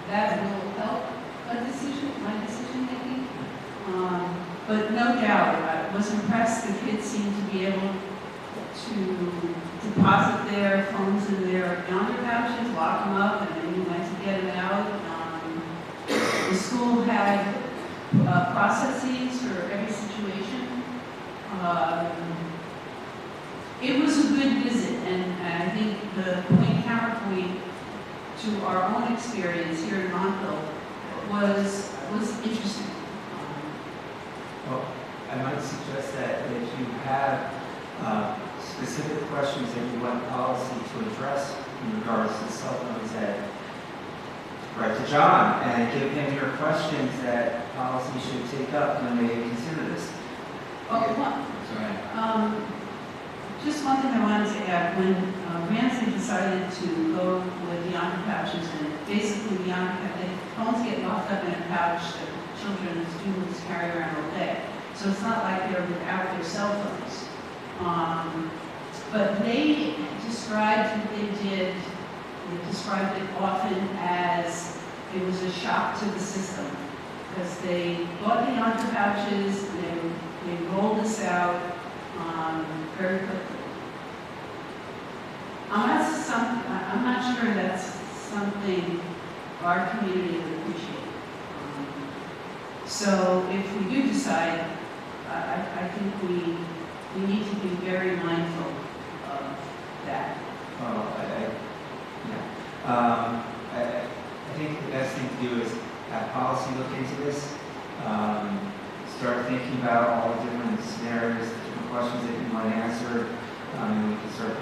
that will help my decision making. But no doubt, I was impressed. The kids seemed to be able to deposit their phones in their calendar pouches, lock them up, and then you went to get them out. The school had processes for every situation. It was a good visit, and I think the counterpoint to our own experience here in Montville was interesting. Well, I might suggest that if you have specific questions that you want policy to address in regards to cell phones, that write to John and give him your questions that policy should take up when they consider this. Just one thing I wanted to add, when Ramsey decided to go with the pouches, and basically the phones get locked up in a pouch that children and students carry around all day. So it's not like they're without their cell phones. But they described what they did, they described it often as it was a shock to the system, because they bought the pouches, they rolled this out very quickly. I'm not sure that's something our community would appreciate. So if we do decide, I think we need to be very mindful of that. I think the best thing to do is have policy look into this. Start thinking about all the different scenarios, the different questions that you want answered, and we can start the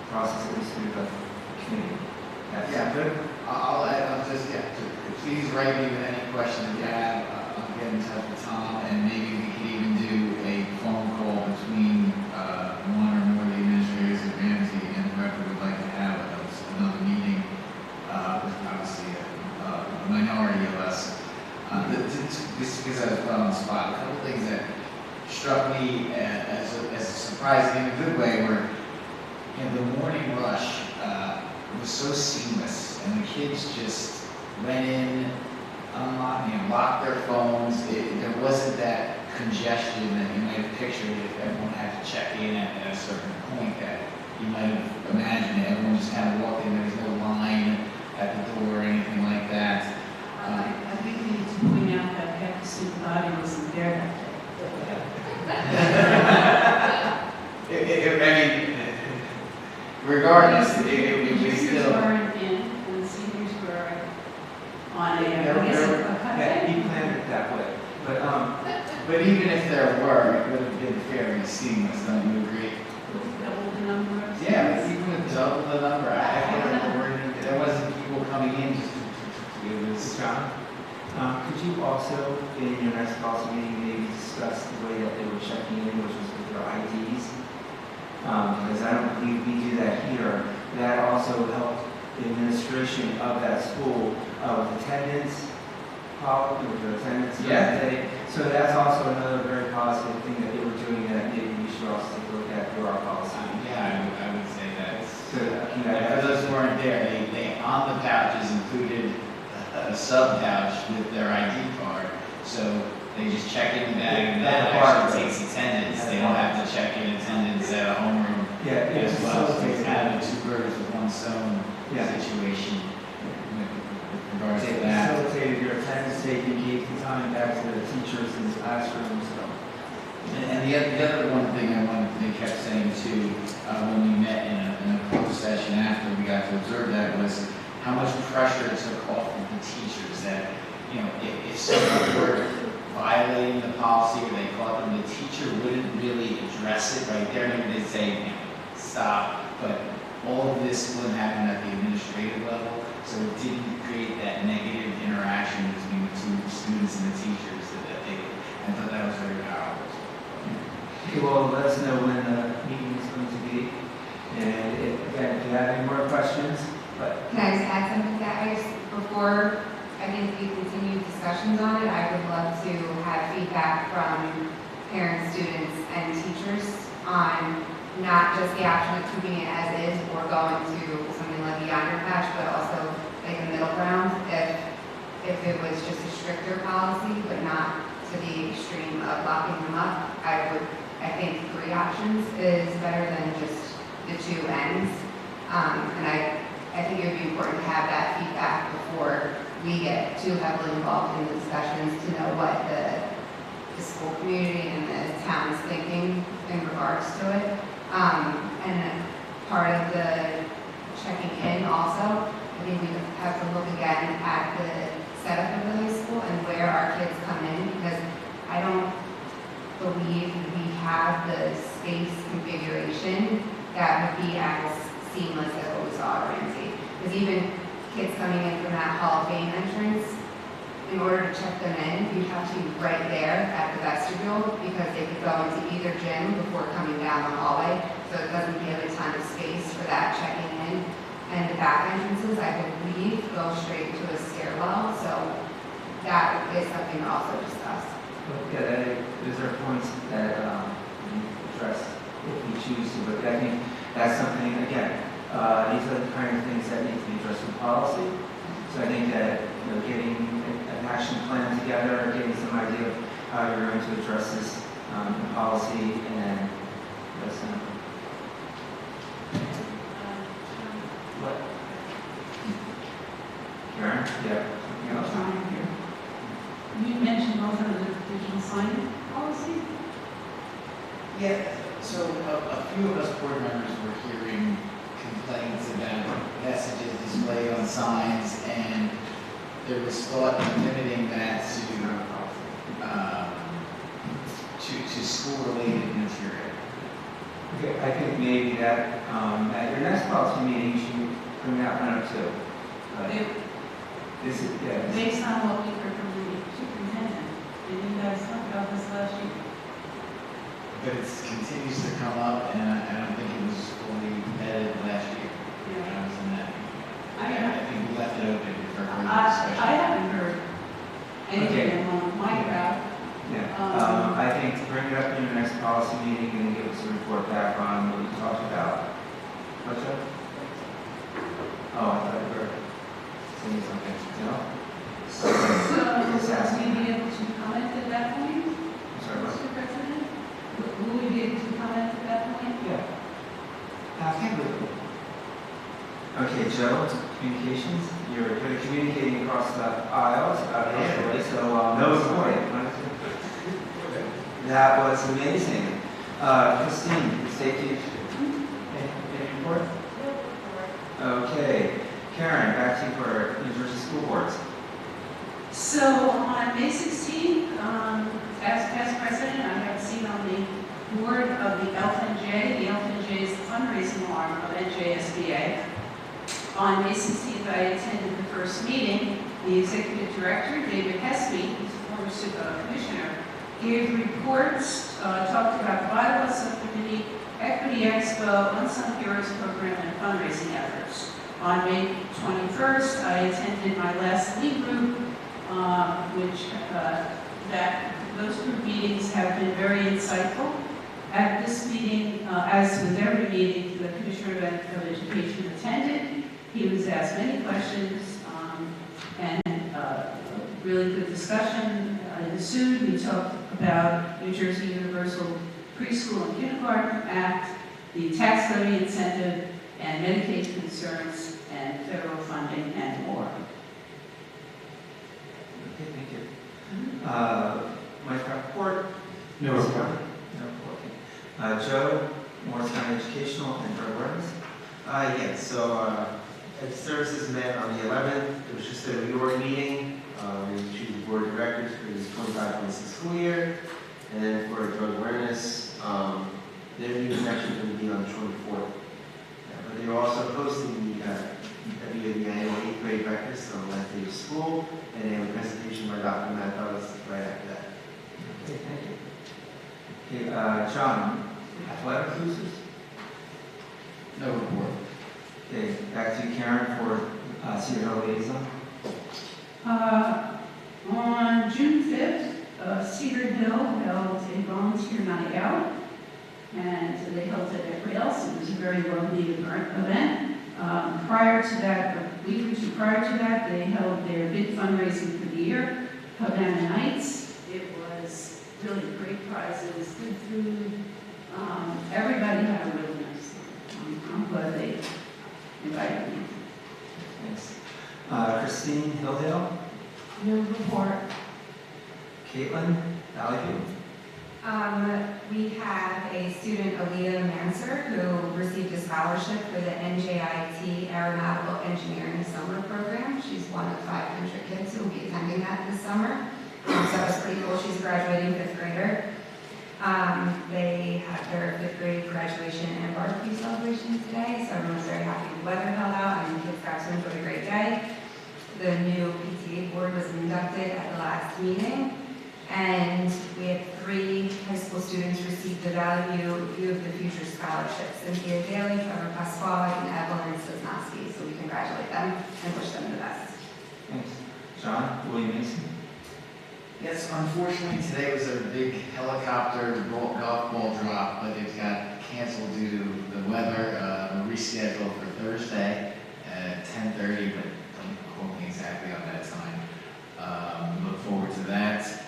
process at least through the committee. That's good? I'll just, please write me with any questions you have. I'll get in touch with Tom, and maybe we could even do a phone call between one or more of the administrators at Ramsey and whoever would like to have another meeting with obviously a minority of us. Just because I was put on the spot, a couple things that struck me as a surprise in a good way were, the morning rush was so seamless, and the kids just went in, unlocked, locked their phones. There wasn't that congestion that you might have pictured if everyone had to check in at a certain point, that you might have imagined that everyone just kind of walked in, there was no line at the door or anything like that. I think we need to point out that Pepper Soup Body wasn't there that day. Regardless, it was Juniors still. weren't in, and the seniors were on a cut day. He planned it that way. But even if there were, it would have been fairly seamless, don't you agree? Double the number of Yeah, students. even with double the number, I feel like there wasn't people coming in. It was. John, could you also, in your next policy meeting, maybe discuss the way that they were checking in, which was with their IDs? Because I don't believe we do that here. That also helped the administration of that school with attendance, with their attendance that day. So that's also another very positive thing that they were doing that maybe we should also take a look at through our policy. I would say that. So, For those who weren't there, they on the pouches included a sub pouch with their ID card, so they just check in the bag, and that actually takes attendance. They don't have to check in attendance at a homeroom as well. So it's kind of a two birds with one stone situation with regards to that. Facilitated your attendance taking, gave the time back to the teachers in the classroom. So. And the other one thing they kept saying too, when we met in a closed session after we got to observe that, was how much pressure it took off of the teachers. That, if someone were violating the policy or they caught them, the teacher wouldn't really address it right there. Maybe they'd say, stop, but all of this wouldn't happen at the administrative level, so it didn't create that negative interaction between the two students and the teachers I thought that was very powerful. Okay, well, let us know when the meeting is going to be. And again, if you have any more questions, Can I just add something to that? Before I think we continue discussions on it, I would love to have feedback from parents, students, and teachers on not just the option of keeping it as is or going to something like the yonder patch, but also like the middle ground. If it was just a stricter policy, but not to the extreme of locking them up, I think 3 options is better than just the 2 ends. And I think it would be important to have that feedback before we get too heavily involved in the discussions to know what the school community and the town is thinking in regards to it. And part of the checking in also, I think we have to look again at the setup of the high school and where our kids come in, because I don't believe we have the space configuration that would be as seamless as what we saw at Ramsey. Because even kids coming in from that Hall of Fame entrance, in order to check them in, you'd have to be right there at the vestibule, because they could go into either gym before coming down the hallway, so it doesn't give a ton of space for that checking in. And the back entrances, I believe, go straight to a stairwell, so that is something to also discuss. Yeah, those are points that we address if we choose to, but I think that's something, again, these are the kind of things that need to be addressed in policy. So I think that, getting an action plan together, getting some idea of how you're going to address this in policy, and that's what? Karen? Yeah. Something else? You mentioned also the digital sign policy. Yeah, so a few of us board members were hearing complaints about messages displayed on signs, and there was thought of limiting that to school-related material. Okay, I think maybe that at your next policy meeting, you should bring that one up too. This is, yeah. Based on what we heard from the superintendent, did you guys talk about this last year? But it continues to come up, and I don't think it was fully vetted last year. When I was in that. I think we left it open for further discussion. I haven't heard anything on my crowd. Yeah, I think to bring it up in your next policy meeting and then give us a report back on what you talked about. What's that? Oh, I thought you were saying something. No? So, will we be able to comment at that point, I'm sorry, what? Mr. President? Will we be able to comment at that point? Yeah. Absolutely. Okay, Joe, communications. You're good at communicating across the aisles, so no support. That was amazing. Christine, safety, any report? Okay. Karen, back to you for New Jersey School Boards. So on May 16th, as past president, I have a seat on the board of the LNJ. The LNJ is the fundraising arm of NJSBA. On May 16th, I attended the first meeting. The executive director, David Hesby, who's a former commissioner, gave reports, talked about the bylaws subcommittee, Equity Expo, Unsung Heroes program, and fundraising efforts. On May 21st, I attended my last lead group, those group meetings have been very insightful. At this meeting, as with every meeting, the Commissioner of Education attended. He was asked many questions, and really good discussion ensued. We talked about New Jersey Universal Preschool and Kindergarten Act, the tax levy incentive, and Medicaid concerns, and federal funding, and more. Okay, thank you. Mike, report? No report. No report. Joe, Morristown Educational and Drug Awareness. Yes, so Ed Services met on the 11th. It was just a reorg meeting. We choose the board of directors for this 25-26 school year. And then for drug awareness, their meeting is actually going to be on the 24th. But they were also hosting the annual 8th grade breakfast on the last day of school. And they have a presentation by Dr. Matt Ellis right after that. Okay, thank you. Okay, John, athletic losers? No report. Okay, back to you, Karen, for Cedar Hill liaison. On June 5th, Cedar Hill held a volunteer night out, and they held it at Rails. It was a very well-needed event. Prior to that, a week or two prior to that, they held their big fundraising for the year, Havana Nights. It was really great prizes, good food. Everybody had a really nice time. I'm glad they invited me. Thanks. Christine Hilldale, No report. Caitlin Valley View. We have a student, Aaliyah Manser, who received a scholarship for the NJIT Aeronautical Engineering Summer Program. She's one of 500 kids who will be attending that this summer. So that was pretty cool. She's a graduating 5th grader. They had their 5th grade graduation and barbecue celebration today, so everyone's very happy the weather held out and kids got to enjoy a great day. The new PTA board was inducted at the last meeting, and we had 3 high school students receive the View of the Future scholarships: Cynthia Daly, Trevor Pasquale, and Evelyn Sosnowski. So we congratulate them and wish them the best. Thanks. John, William Mason. Yes, unfortunately, today was a big helicopter golf ball drop, but it got canceled due to the weather. We're rescheduled for Thursday at 10:30, but don't quote me exactly on that time. Look forward to that.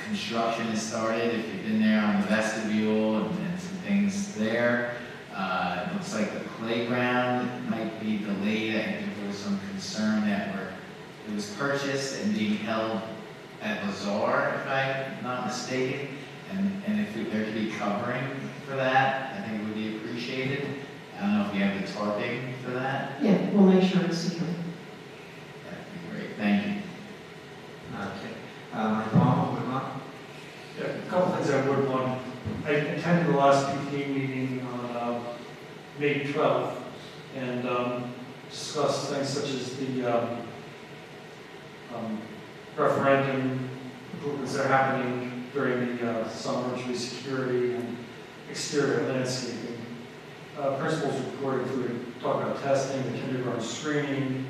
Construction has started. If you've been there on the vestibule and some things there, it looks like the playground might be delayed. I think there was some concern that it was purchased and being held at Lazar, if I'm not mistaken, and if there could be covering for that, I think it would be appreciated. I don't know if you have the tarping for that. Yeah, we'll make sure it's secure. That'd be great. Thank you. Okay. Mike Long, Woodlawn. Yeah, a couple things I would want. I attended the last PTA meeting on May 12th and discussed things such as the referendum improvements that are happening during the summer, tree security and exterior landscaping. Principals reported to talk about testing, the kindergarten screening,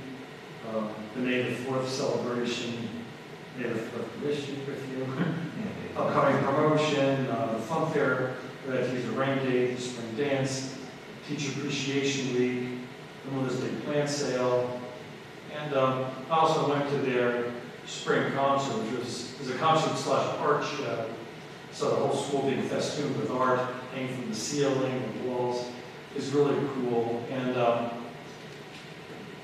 the May the 4th celebration, May the 4th wish with you, upcoming promotion, the fun fair, we had to use a rain date, the spring dance, teacher appreciation week, the Mother's Day plant sale, and I also went to their spring concert, which was a concert/art show. So the whole school being festooned with art hanging from the ceiling and walls is really cool. And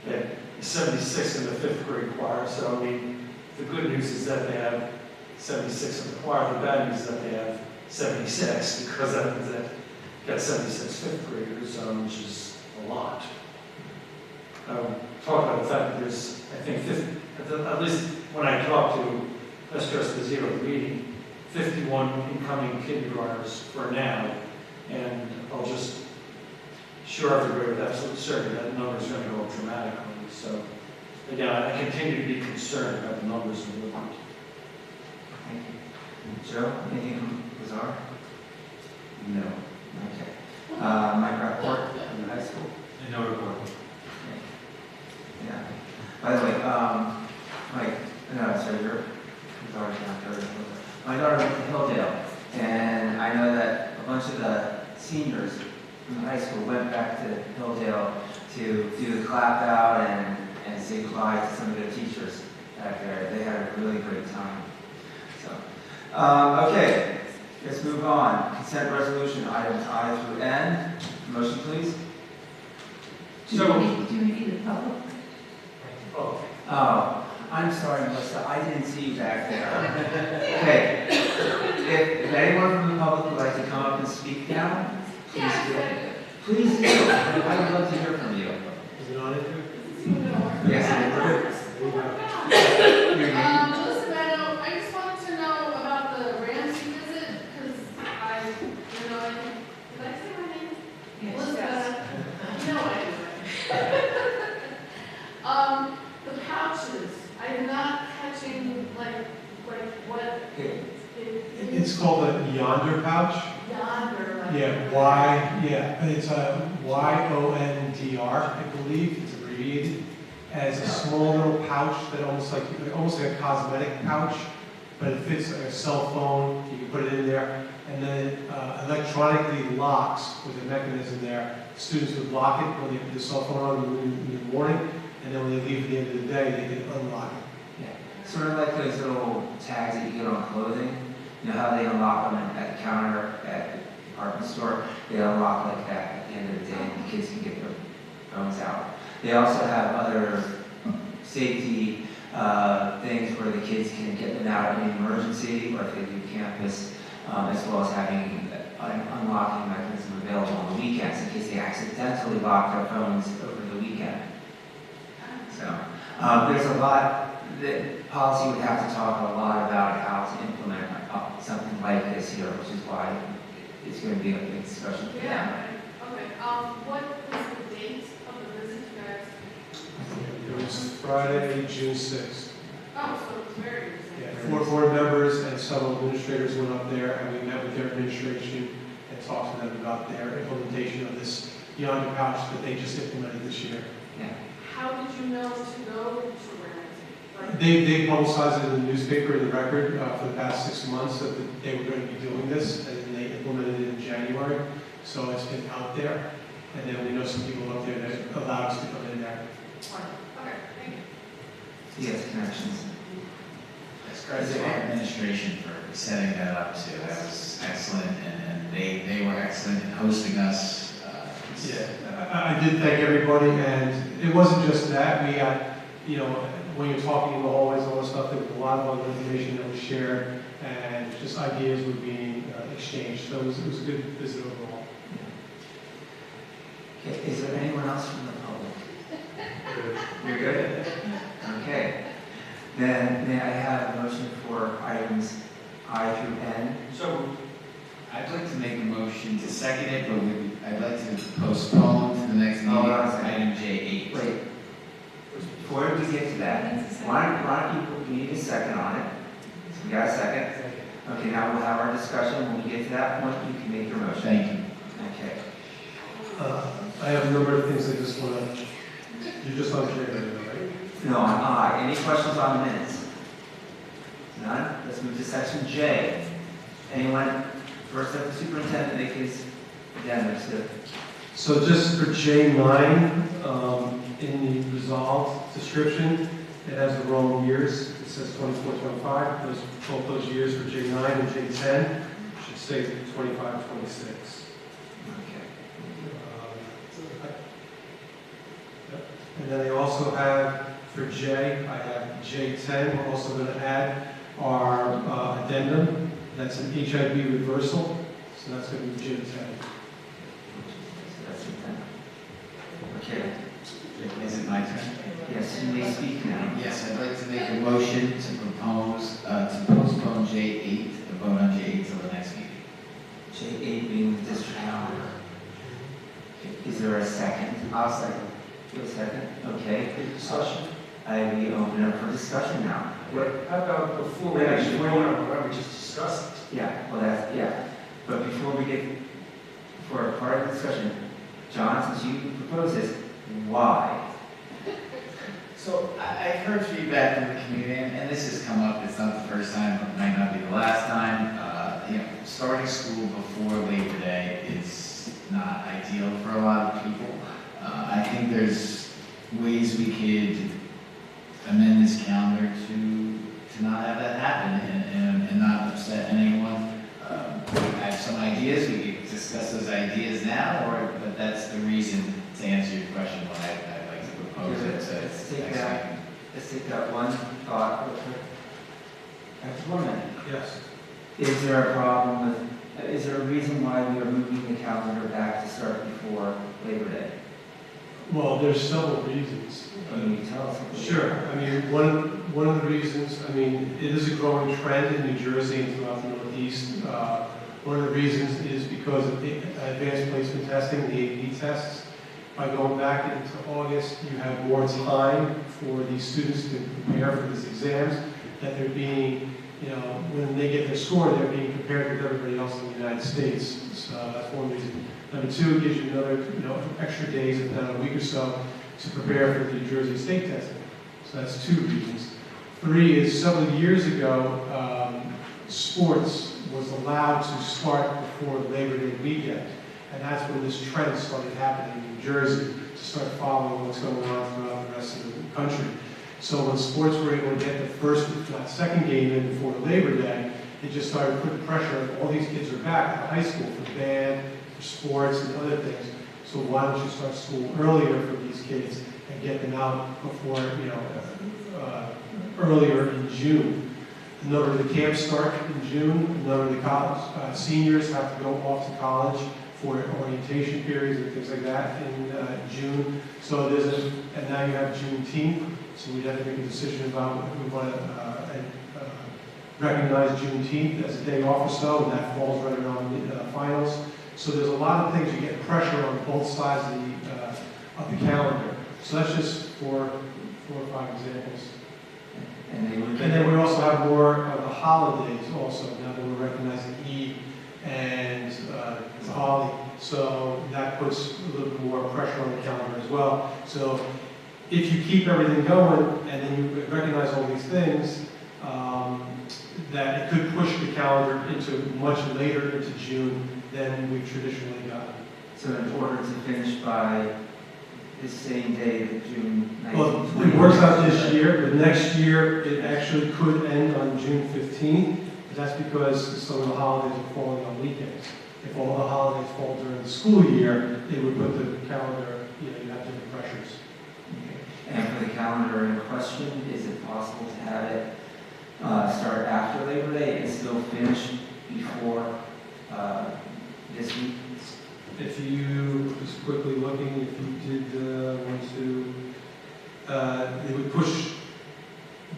they had 76 in the 5th grade choir. So I mean, the good news is that they have 76 in the choir. The bad news is that they have 76, because that means that got 76 5th graders, which is a lot. Talk about the fact that there's, I think, 50, at least when I talked to Mr. Esposito at the meeting, 51 incoming kindergartners for now, and I'll just assure everybody with absolute certainty that number is going to go up dramatically. So, again, I continue to be concerned about the numbers in Woodland. Thank you. Joe, anything from Lazar? No. Okay. Mike Rapport from the high school? No report. Yeah. By the way, Mike, no, sorry, your daughter's not there. My daughter went to Hilldale, and I know that a bunch of the seniors from high school went back to Hilldale to do the clap out and say goodbye to some of their teachers back there. They had a really great time. So, okay, let's move on. Consent resolution items I through N. Motion, please. Do we need the public? Oh, I'm sorry, Melissa, I didn't see you back there. Okay, if anyone from the public would like to come up and speak now, please do. Please do. I would love to hear from you. Is it on it? Yes, it is. Your name? Melissa Meadow, I just wanted to know about the Ramsey visit, because did I say my name? Yes. Melissa. No, I didn't. The pouches, I'm not catching, like what? It's called a yonder pouch. Yonder. Yeah, it's a YONDR, I believe, it's abbreviated. And it's a small little pouch that almost like a cosmetic pouch, but it fits like a cell phone, you can put it in there, and then it electronically locks with a mechanism there. Students would lock it when they put the cell phone on in the morning, and then when they leave at the end of the day, they can unlock it. Yeah, sort of like those little tags that you get on clothing. You know how they unlock them at the counter at the department store? They unlock like that at the end of the day, and the kids can get their phones out. They also have other safety things where the kids can get them out in an emergency or if they leave campus, as well as having an unlocking mechanism available on the weekends in case they accidentally lock their phones over the weekend. So there's a lot that policy would have to talk a lot about how to implement something like this here, which is why it's going to be a big discussion. Yeah. Okay. What was the date of the visit, you guys? It was Friday, June 6th. Oh, so it was very recent. Yeah, 4 board members and some administrators went up there, and we met with their administration and talked to them about their implementation of this Beyond the Pouch that they just implemented this year. Yeah. How did you know to go to Ramsey? They publicized it in the newspaper, in the record, for the past 6 months that they were going to be doing this, and then they implemented it in January. So it's been out there, and then we know some people up there that allowed us to come in there. Okay, thank you. Yes, connections. That's great. The administration for setting that up too. That was excellent, and they were excellent in hosting us. I did thank everybody, and it wasn't just that. We had, you know, when you're talking in the hallways and all that stuff, there was a lot of other information that was shared, and just ideas were being exchanged. So it was a good visit overall. Okay, is there anyone else from the public? You're good? Okay. Then may I have a motion for items I through N? So I'd like to make a motion to second it, but I'd like to postpone to the next meeting, item J8. Wait. Before we get to that, why don't you, we need a second on it. So we got a second? Okay, now we'll have our discussion. When we get to that point, you can make your motion. Thank you. Okay. I have a number of things I just want to, you're just on clear, right? No, on I. Any questions on the minutes? None? Let's move to section J. Anyone? First, have the superintendent make his addendums to. So just for J9, in the resolved description, it has the wrong years. It says 24, 25. Both those years for J9 and J10 should say 25, 26. And then they also have, for J, I have J10. We're also going to add our addendum. That's an HIV reversal. So that's going to be J10. That's it then. Okay. Is it my turn? Yes, you may speak now. Yes, I'd like to make a motion to propose, to postpone J8, the vote on J8 till the next meeting. J8 being the district calendar. Is there a second? I'll second. A second? Okay. Discussion? We open it up for discussion now. How about before we actually vote on it, we just discuss it? Yeah, well, that's, yeah. But before we get, for a part of the discussion, John, since you proposed this, why? So I've heard feedback from the community, and this has come up. It's not the first time, it might not be the last time. Starting school before Labor Day is not ideal for a lot of people. I think there's ways we could amend this calendar to not have that happen and not upset anyone. I have some ideas. We could discuss those ideas now, but that's the reason to answer your question why I'd like to propose it. Let's take that one thought real quick. That's 1 minute. Yes. Is there a problem with, is there a reason why we are moving the calendar back to start before Labor Day? Well, there's several reasons. Can you tell us? Sure. I mean, one of the reasons, I mean, it is a growing trend in New Jersey and throughout the Northeast. One of the reasons is because of the advanced placement testing, the AP tests. By going back into August, you have more time for these students to prepare for these exams, that they're being, you know, when they get their score, they're being compared with everybody else in the United States. So that's one reason. Number two, it gives you another, you know, extra days, and then a week or so to prepare for the New Jersey state testing. So that's 2 reasons. 3 is several years ago, sports was allowed to start before Labor Day weekend. And that's when this trend started happening in New Jersey, to start following what's going on throughout the rest of the country. So when sports were able to get the first, if not second game in before Labor Day, it just started putting pressure. All these kids are back at high school for band, for sports, and other things. So why don't you start school earlier for these kids and get them out before, earlier in June. A number of the camps start in June. A number of the college seniors have to go off to college for orientation periods and things like that in June. So and now you have Juneteenth, so we have to make a decision about if we want to recognize Juneteenth as a day off or so, and that falls right around the finals. So there's a lot of things, you get pressure on both sides of the calendar. So that's just four or five examples. And then we also have more of the holidays also, now that we're recognizing Eid and Diwali. So that puts a little bit more pressure on the calendar as well. So if you keep everything going and then you recognize all these things, that it could push the calendar into much later into June than we've traditionally gotten. So in order to finish by the same day that June 19th? Well, it works out this year, but next year it actually could end on June 15th. But that's because some of the holidays are falling on weekends. If all the holidays fall during the school year, it would put the calendar, you have different pressures. Okay. And for the calendar in question, is it possible to have it start after Labor Day and still finish before this week? If you, just quickly looking, if you did they would push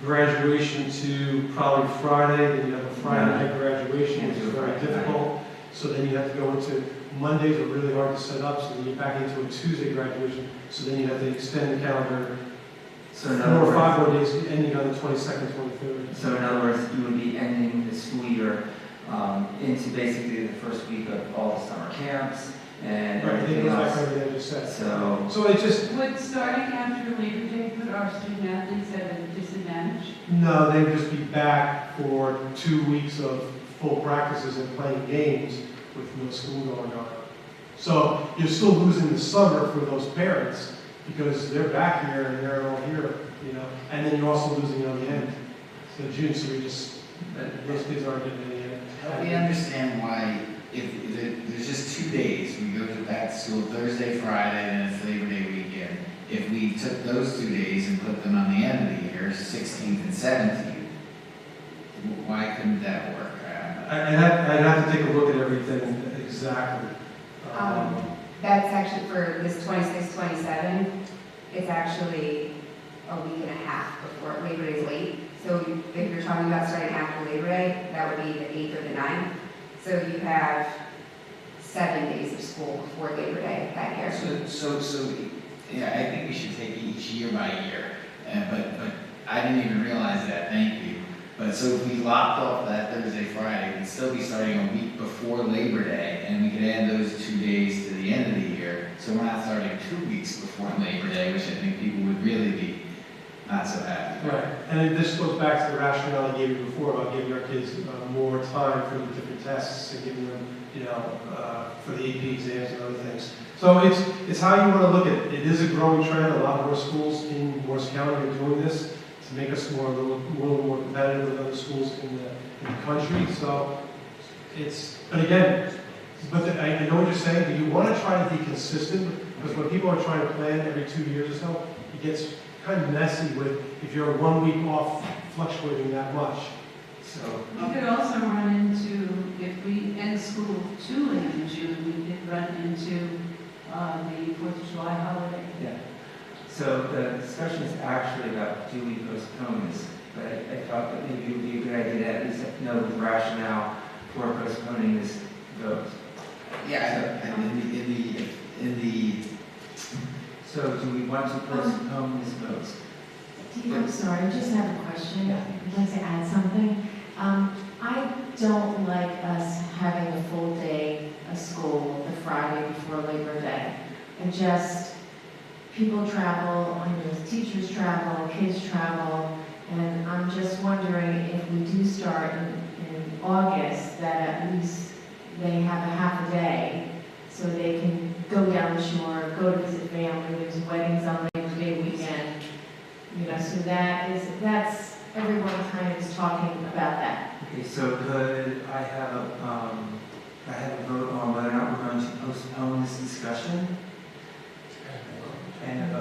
graduation to probably Friday, then you have a Friday night graduation, which is very difficult. So then you have to go into, Mondays are really hard to set up, so then you're back into a Tuesday graduation, so then you have to extend the calendar So in 4 other or words, 5 more days, ending on the 22nd, 23rd. So in other words, you would be ending the school year into basically the first week of all the summer camps and Right, everything goes back else. to everything I just said. So it just, Would starting after Labor Day put our student athletes at a disadvantage? no, they would just be back for 2 weeks of full practices and playing games with no school going on. So you're still losing the summer for those parents because they're back here and they're all here, and then you're also losing on the end. So June, so those kids aren't getting any end. Help me understand why, if there's just 2 days, we go to back to school Thursday, Friday, and it's Labor Day weekend. If we took those 2 days and put them on the end of the year, 16th and 17th, why couldn't that work? I'd have to take a look at everything exactly. That's actually for this 26, 27, it's actually a week and a half before Labor Day is late. So if you're talking about starting after Labor Day, that would be the 8th or the 9th. So you have 7 days of school before Labor Day that year. So, yeah, I think we should take each year by year, but I didn't even realize that, thank you. But so if we lopped off that Thursday, Friday, we'd still be starting a week before Labor Day, and we could add those 2 days to the end of the year. So we're not starting 2 weeks before Labor Day, which I think people would really be not so happy. Right, and this goes back to the rationale I gave you before about giving our kids more time for the different tests and giving them, for the AP exams and other things. So it's how you want to look at it. It is a growing trend. A lot more schools in Morris County are doing this to make us a little more competitive with other schools in the country. So but I know what you're saying, but you want to try to be consistent, because when people are trying to plan every 2 years or so, it gets kind of messy with if you're 1 week off fluctuating that much. So We could also run into, if we end school too late in June, we could run into the 4th of July holiday. Yeah. So the discussion is actually about do we postpone this? But I thought that maybe it would be a good idea to at least know the rationale for postponing this vote. Yeah, in the So do we want to postpone this vote? Steve, I'm sorry, I just have a question. I'd like to add something. I don't like us having a full day of school the Friday before Labor Day. People travel, I know teachers travel, kids travel, and I'm just wondering if we do start in August, that at least they have a half a day so they can go down the shore, go to visit family, there's weddings on Labor Day weekend. So that's, everyone kind of is talking about that. Okay, so could I have a vote on whether or not we're going to postpone this discussion? And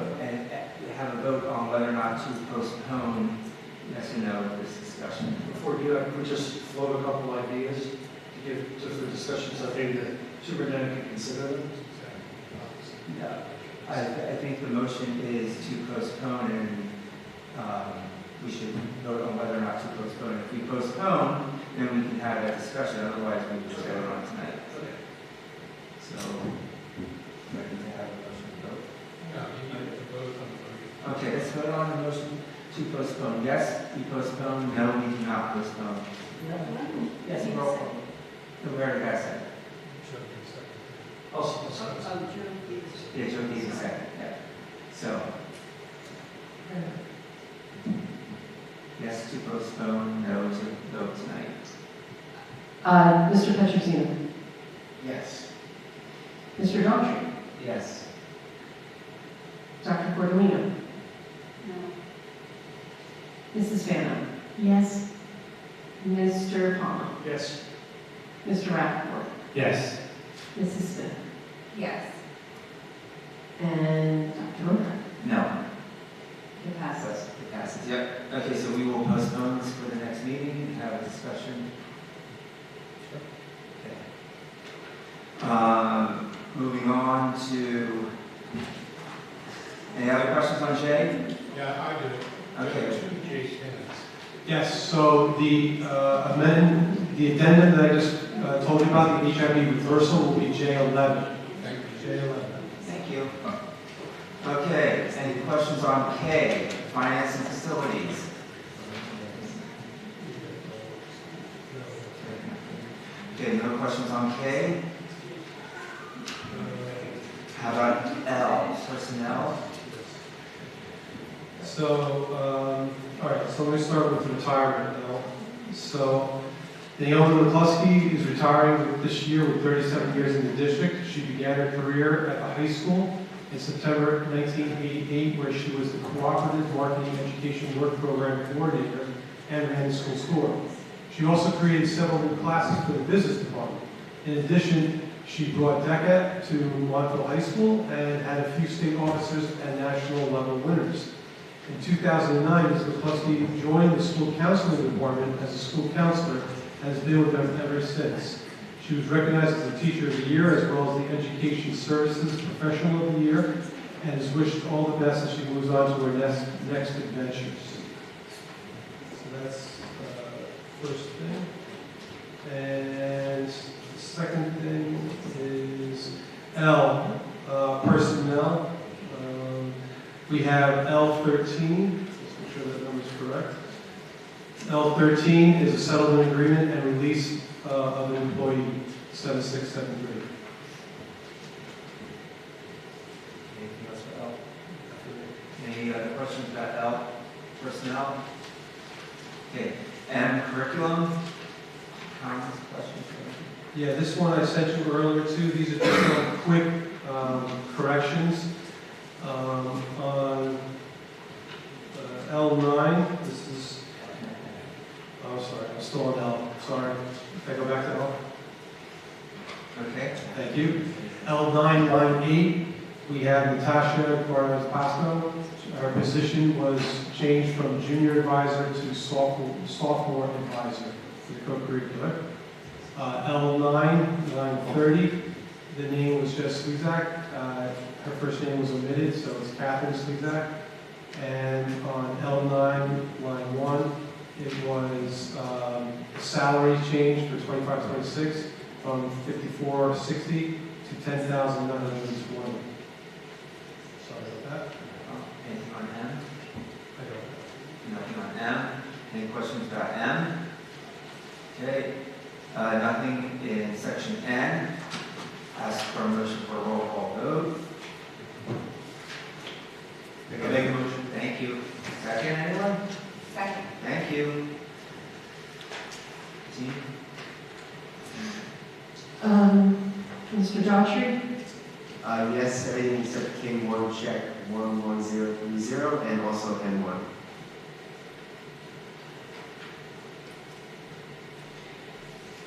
would just float a couple ideas to give to for discussions that maybe the superintendent can consider them. Yeah, I think the motion is to postpone, and we should vote on whether or not to postpone. If we postpone, then we can have that discussion, otherwise we just vote on tonight. So, ready to have a motion to vote? Yeah, you need to vote on the Okay, let's vote on the motion to postpone. Yes, we postpone. No, we do not postpone. Yes, roll call. No, we already got a second. Also, Yeah, Joe needs a second, yeah. So, yes to postpone, no to vote tonight. Mr. Petrosino. Yes. Mr. Daughtry. Yes. Dr. Cordellino. No. Mrs. Fano. Yes. Mr. Palmer. yes. Mr. Rappaport. Yes. Mrs. Smith. Yes. And Dr. Moore. No. It passes. It passes, yep. Okay, so we will postpone this for the next meeting and have a discussion. Okay. Moving on to, any other questions on J? Yeah, I do. Okay. Two J stands. Yes, so the addendum that I just told you about, the HIV reversal, will be J11. Thank you. J11. Thank you. Okay, any questions on K, finance and facilities? Okay, no questions on K? How about L, personnel? So, all right, so let me start with retirement now. So, Naomi McCluskey is retiring this year with 37 years in the district. She began her career at the high school in September 1988, where she was the Cooperative Marketing Education Work Program Coordinator and ran the school store. She also created several new classes for the business department. In addition, she brought DECA to Montville High School and had a few state officers and national level winners. In 2009, Ms. McCluskey joined the school counseling department as a school counselor and has been with them ever since. She was recognized as the Teacher of the Year as well as the Education Services Professional of the Year and is wished all the best as she moves on to her next adventures. So that's the first thing. And the second thing is L, personnel. We have L13, let's make sure that number is correct. L13 is a settlement agreement and release of an employee, 7673. Anything else for L? Any other questions about L, personnel? Okay, M, curriculum? Comments, questions? Yeah, this one I sent you earlier too. These are just some quick corrections. On L9, this is, oh, sorry, I'm still on L. Sorry. If I go back to L. Okay. Thank you. L9, line 8, we have Natasha Guardas-Pasco. Her position was changed from junior advisor to sophomore advisor for the co-curricular. L9, line 30, the name was just Slezak. Her first name was omitted, so it's Catherine Slezak. And on L9, line 1, it was salary change for 25-26 from $54.60 to $10,920. Sorry about that. Anything on M? I don't know. Nothing on M. Any questions about M? Okay. Nothing in section N. Ask for a motion for a roll call vote. Make a motion. Thank you. Second, anyone? Second. Thank you. Team? Mr. Daughtry. Yes, everything except K1 check 11030 and also N1.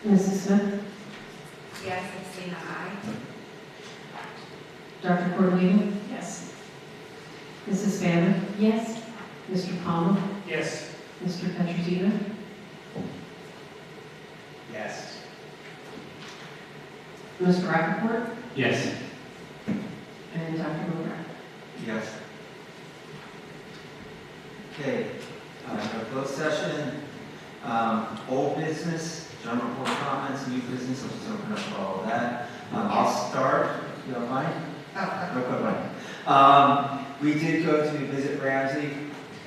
Mrs. Smith. Yes, Christina, aye. Dr. Cordellino. Yes. Mrs. Fano. Yes. Mr. Palmer. Yes. Mr. Petrosino. Mr. Rappaport? Yes. And Dr. Boomer? Yes. Okay, no closed session, old business, general report comments, new business, I'll just open up for all of that. I'll start, if you don't mind. We did go to visit Ramsey,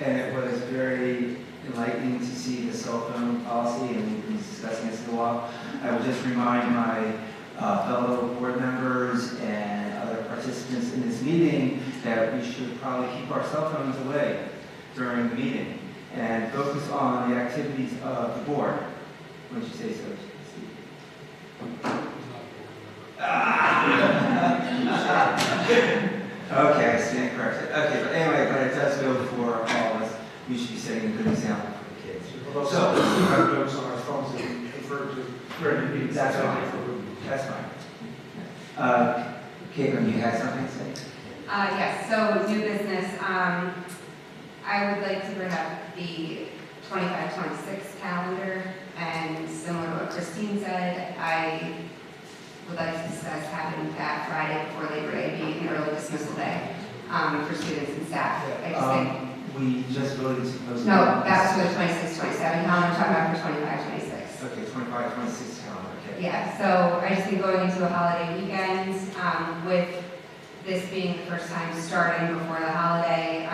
and it was very enlightening to see the cell phone policy, and we've been discussing this in a while. I would just remind my fellow board members and other participants in this meeting that we should probably keep our cell phones away during the meeting and focus on the activities of the board. Wouldn't you say so, Steve? Okay, I stand corrected. Okay, but anyway, but it does go for all of us. We should be setting a good example for the kids. So, we have notes on our phones that we refer to during the meeting. That's fine. That's fine. Caitlin, you had something to say? Yes, so new business, I would like to bring up the 25-26 calendar, and similar to what Christine said, I would like to discuss having that Friday before Labor Day be an early dismissal day for students and staff. I just think. We just voted to post. No, that was for the 26-27 calendar, I'm talking about for 25-26. Okay, 25-26 calendar, okay. Yeah, so I just think going into a holiday weekend, with this being the first time starting before the holiday,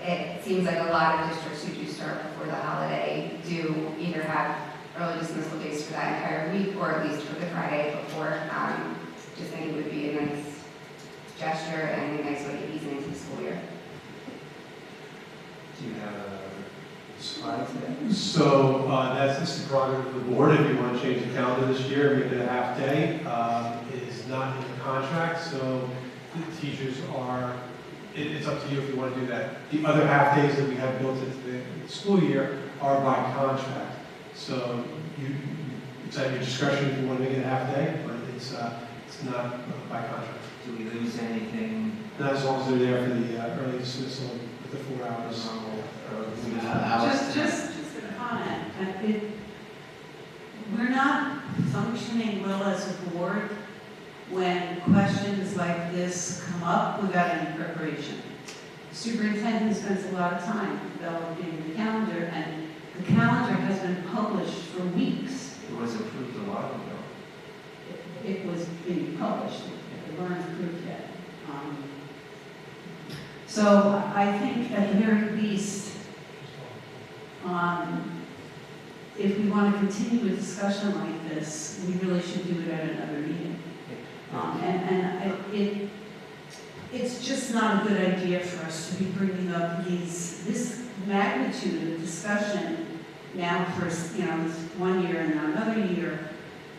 it seems like a lot of districts who do start before the holiday do either have early dismissal days for that entire week, or at least for the Friday before. Just think it would be a nice gesture and a nice way to ease into the school year. Do you have a slide today? So that's the prerogative of the board. If you want to change the calendar this year, make it a half day. It is not in the contract, so the teachers are, it's up to you if you want to do that. The other half days that we have built into the school year are by contract. So it's at your discretion if you want to make it a half day, but it's not by contract. Do we lose anything? Not as long as they're there for the early dismissal with the 4 hours. Just a comment. We're not functioning well as a board when questions like this come up without any preparation. The superintendent spends a lot of time developing the calendar, and the calendar has been published for weeks. It was approved a while ago. It was being published. It weren't approved yet. So I think at the very least, if we want to continue a discussion like this, we really should do it at another meeting. It's just not a good idea for us to be bringing up this magnitude of discussion now for, this 1 year and now another year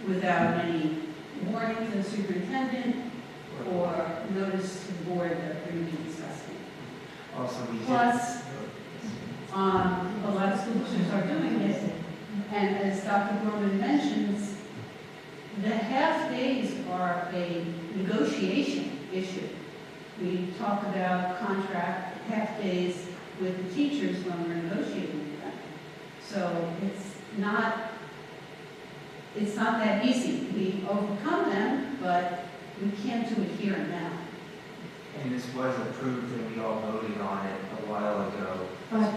without any warning to the superintendent or notice to the board that we're going to be discussing. Also, we Plus, a lot of school districts are doing it, and as Dr. Gorman mentions, the half days are a negotiation issue. We talk about contract half days with the teachers when we're negotiating with them. So it's not that easy. We overcome them, but we can't do it here and now. And this was approved and we all voted on it a while ago. But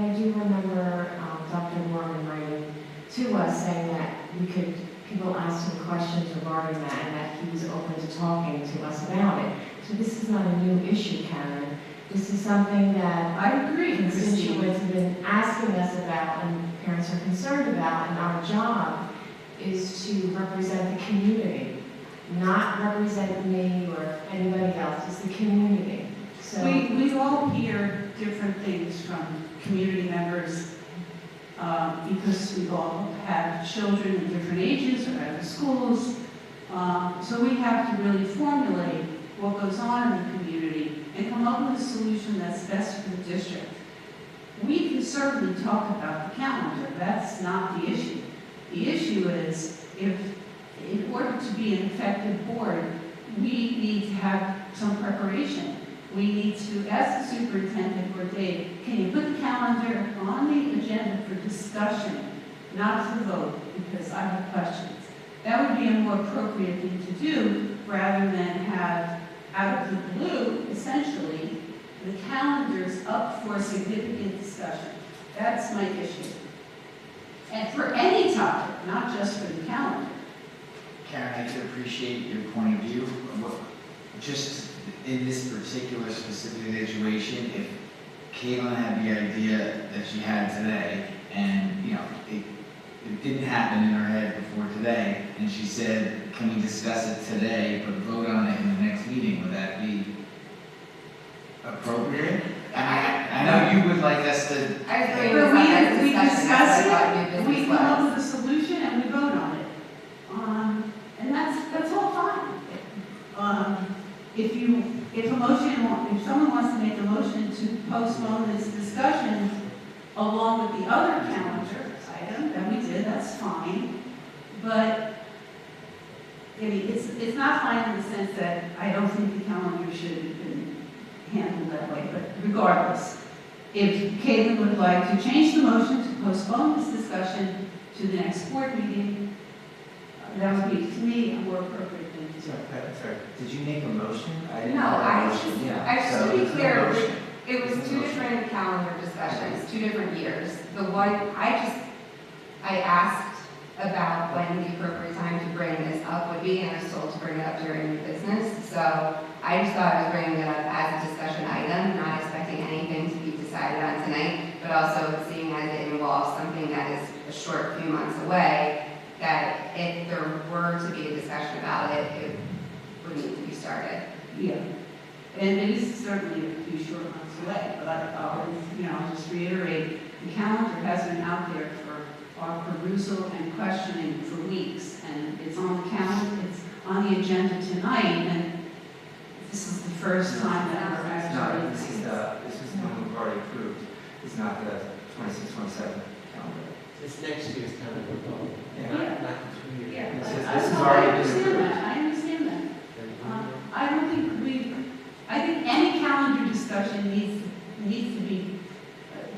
I do remember Dr. Gorman writing to us saying that people asked him questions regarding that and that he was open to talking to us about it. So this is not a new issue, Karen. This is something that I agree, constituents have been asking us about and parents are concerned about, and our job is to represent the community, not represent me or anybody else. It's the community. So we all hear different things from community members because we all have children in different ages or out of schools. So we have to really formulate what goes on in the community and come up with a solution that's best for the district. We can certainly talk about the calendar. That's not the issue. The issue is if, in order to be an effective board, we need to have some preparation. We need to ask the superintendent or Dave, can you put the calendar on the agenda for discussion, not for vote, because I have questions. That a more appropriate thing to do, rather than have, out of the blue, essentially, the calendars up for significant discussion. That's my issue. And for any topic, not just for the calendar. Karen, I could appreciate your point of view. Just in this particular specific situation, if Caitlin had the idea that she had today, and, you know, it didn't happen in her head before today, and she said, can we discuss it today, but vote on it in the next meeting, would that be appropriate? I know you would like us to. We discuss it, we come up with a solution, and we vote on it. And that's all fine. If someone wants to make a motion to postpone this discussion along with the other calendar item that we did, that's fine. But, I mean, it's not fine in the sense that I don't think the calendar should have been handled that way, but regardless, if Caitlin would like to change the motion to postpone this discussion to the next board meeting, that would be, to me, a more appropriate thing to do. Sorry, did you make a motion? I didn't No, have a I motion. just, Yeah. I just So to be there's no clear, motion. it was two different calendar discussions, 2 different years. The one, I asked about when the appropriate time to bring this up would be, and I was told to bring it up during new business. So I just thought I was bringing it up as a discussion item, not expecting anything to be decided on tonight, but also seeing as it involves something that is a short few months away, that if there were to be a discussion about it, it would need to be started. Yeah, and it is certainly a few short months away, but I'll just reiterate, the calendar has been out there for our perusal and questioning for weeks, and it's on the calendar, it's on the agenda tonight, and this is the first time that we're It's actually. not, this is the one we've already approved. It's not the 26, 27 calendar. It's next year's calendar. Yeah, Yeah. not the 2 years. Yeah, This I is already been understand approved. that, I understand that. I don't think I think any calendar discussion needs to be,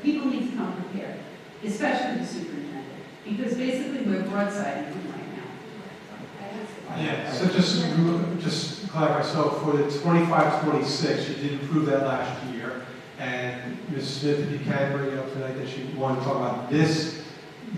people need to come prepared, especially the superintendent, because basically we're broadsiding him right now. Yeah, so just clarify, so for the 25-26, you did approve that last year, and Ms. Smith, if you can bring it up tonight, that you want to talk about this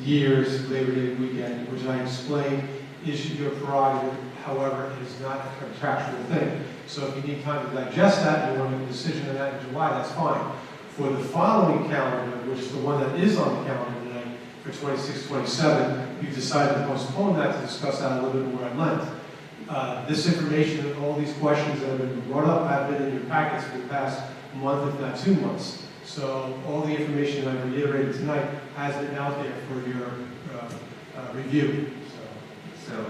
year's Labor Day weekend, which I explained is your prerogative, however, it is not a contractual thing. So if you need time to digest that, and you want to make a decision on that in July, that's fine. For the following calendar, which is the one that is on the calendar tonight, for 26, 27, you've decided to postpone that to discuss that a little bit more at length. This information and all these questions that have been brought up have been in your packets for the past month, if not 2 months. So all the information I reiterated tonight has been out there for your review. So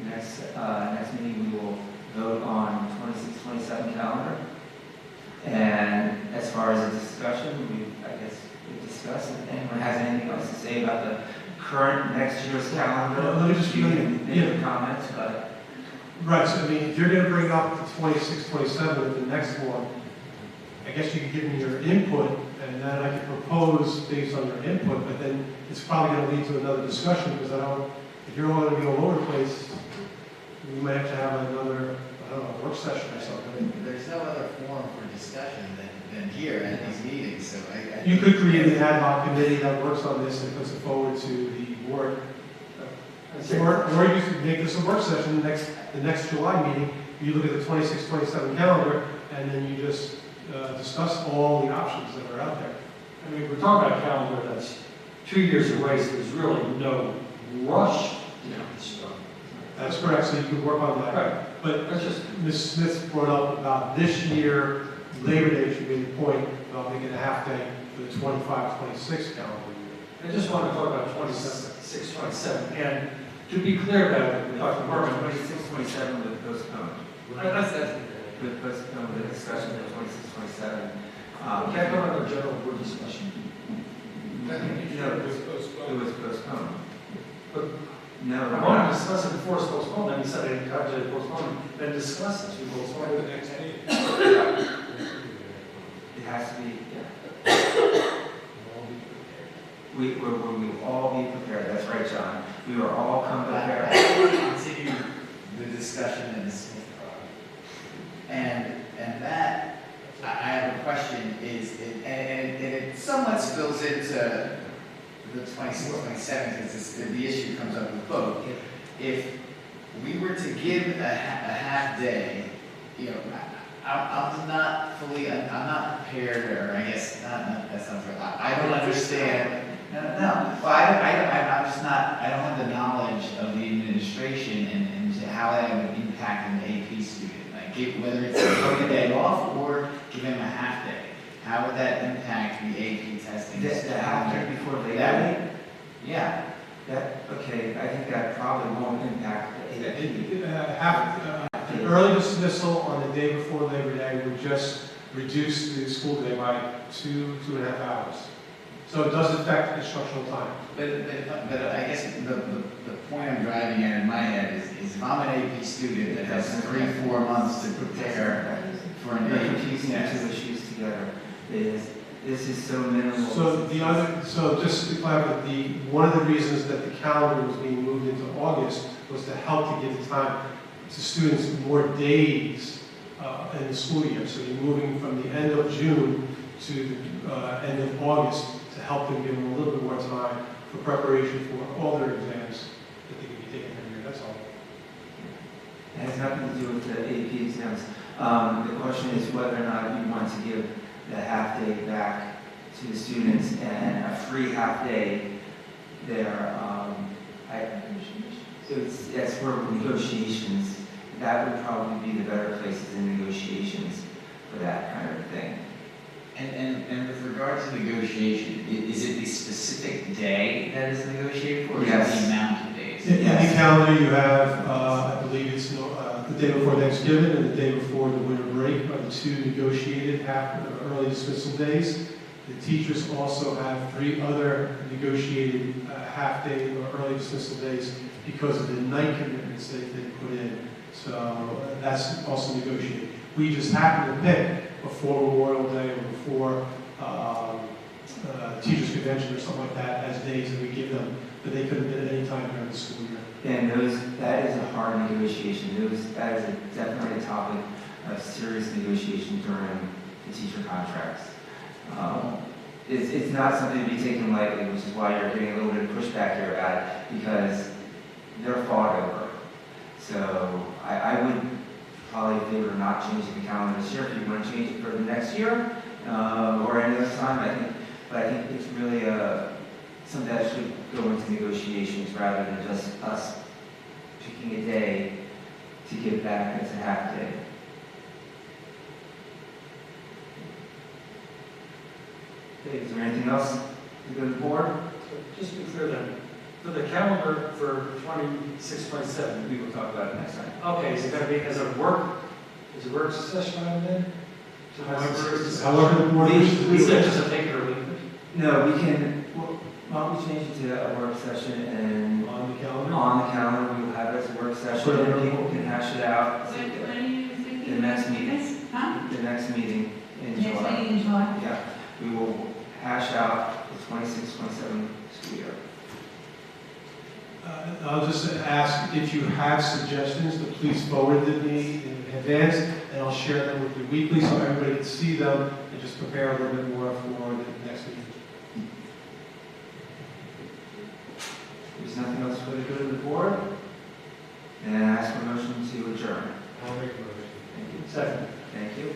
next meeting, we will vote on 26, 27 calendar. And as far as the discussion, we discussed it. Anyone has anything else to say about the current next year's calendar? Let me just You can make your comments, but. Right, so I mean, if you're going to bring up the 26, 27 with the next one, I guess you can give me your input, and then I can propose based on your input, but then it's probably going to lead to another discussion, because if you're all going to be all over the place, we might have to have another, work session or something. There's no other forum for discussion than here at these meetings, so I You could create an ad hoc committee that works on this and puts it forward to the board. Or you could make this a work session, the next July meeting, you look at the 26, 27 calendar, and then you just discuss all the options that are out there. I mean, we're talking about a calendar that's 2 years away, so there's really no rush. That's correct, so you could work on that. Right. But Ms. Smith brought up about this year, Labor Day, she made a point about making a half day for the 25, 26 calendar year. I just want to talk about 26, 27, and to be clear about it, Dr. Berman, 26, 27 with postponed. With postponed the discussion of 26, 27. Can't go on a general board discussion. No, it was postponed. But no, I want to discuss it before it's postponed, then you said I had to postpone it, then discuss it, we postpone it the next meeting. It has to be, yeah. We will all be prepared, that's right, John. We will all come prepared. Continue discussion in the Smith product. And that, I have a question, and it somewhat spills into the 26th, 27th, because the issue comes up with both. If we were to give a half day, I'm not prepared, or I guess, not that sounds right. I don't understand. No. Well, I'm just not, I don't have the knowledge of the administration and how that would impact an AP student. Like, whether it's a day off or give him a half day. How would that impact the AP testing? The half day before Labor Day? Yeah. Okay, I think that probably won't impact the AP. The early dismissal on the day before Labor Day would just reduce the school day by 2.5 hours. So it does affect instructional time. But I guess the point I'm driving at in my head is if I'm an AP student that has 3-4 months to prepare for an AP confusing the two issues together. This is so minimal. So just to clarify, one of the reasons that the calendar was being moved into August was to help to give the time to students more days in the school year. So you're moving from the end of June to the end of August to help them give them a little bit more time for preparation for all their exams that they can be taking every year. That's all. It has nothing to do with the AP exams. The question is whether or not you want to give the half day back to the students and a free half day there. It's for negotiations. That would probably be the better places in negotiations for that kind of thing. And with regard to negotiation, is it the specific day that is negotiated for, or Yes. is it the amount of days? In the calendar, you have, I believe it's the day before Thanksgiving and the day before the winter break are the two negotiated early dismissal days. The teachers also have 3 other negotiated half-day or early dismissal days because of the night commitments that they put in. So that's also negotiated. We just happen to pick before Memorial Day or before Teachers Convention or something like that as days that we give them, but they could have been at any time during the school year. And that is a hard negotiation. That is definitely a topic of serious negotiation during the teacher contracts. It's not something to be taken lightly, which is why you're getting a little bit of pushback here about it, because they're fought over. So I would probably favor not changing the calendar this year. If you want to change it for the next year or any other time, I think it's really something that should go into negotiations rather than just us picking a day to give back as a half day. Okay, is there anything else to go to the board? Just to be clear then, for the calendar for 26, 27, We will talk about it next time. okay, is it going to be as a work session item then? However the board wishes to do We said it. just a take it or leave it? No, we can, why don't we change it to a work session and On the calendar? on the calendar, we will have it as a work session and people can hash it out. When are you thinking? The next about meeting. this? Huh? The next meeting in Next July. meeting in July? Yeah, we will hash out the 26, 27 school year. I'll just ask if you have suggestions, to please forward them to me in advance, and I'll share them with you weekly so everybody can see them and just prepare a little bit more for the next meeting. There's nothing else for the good of the board? And I ask for a motion to adjourn. I'll make a motion. Thank you. Second. Thank you.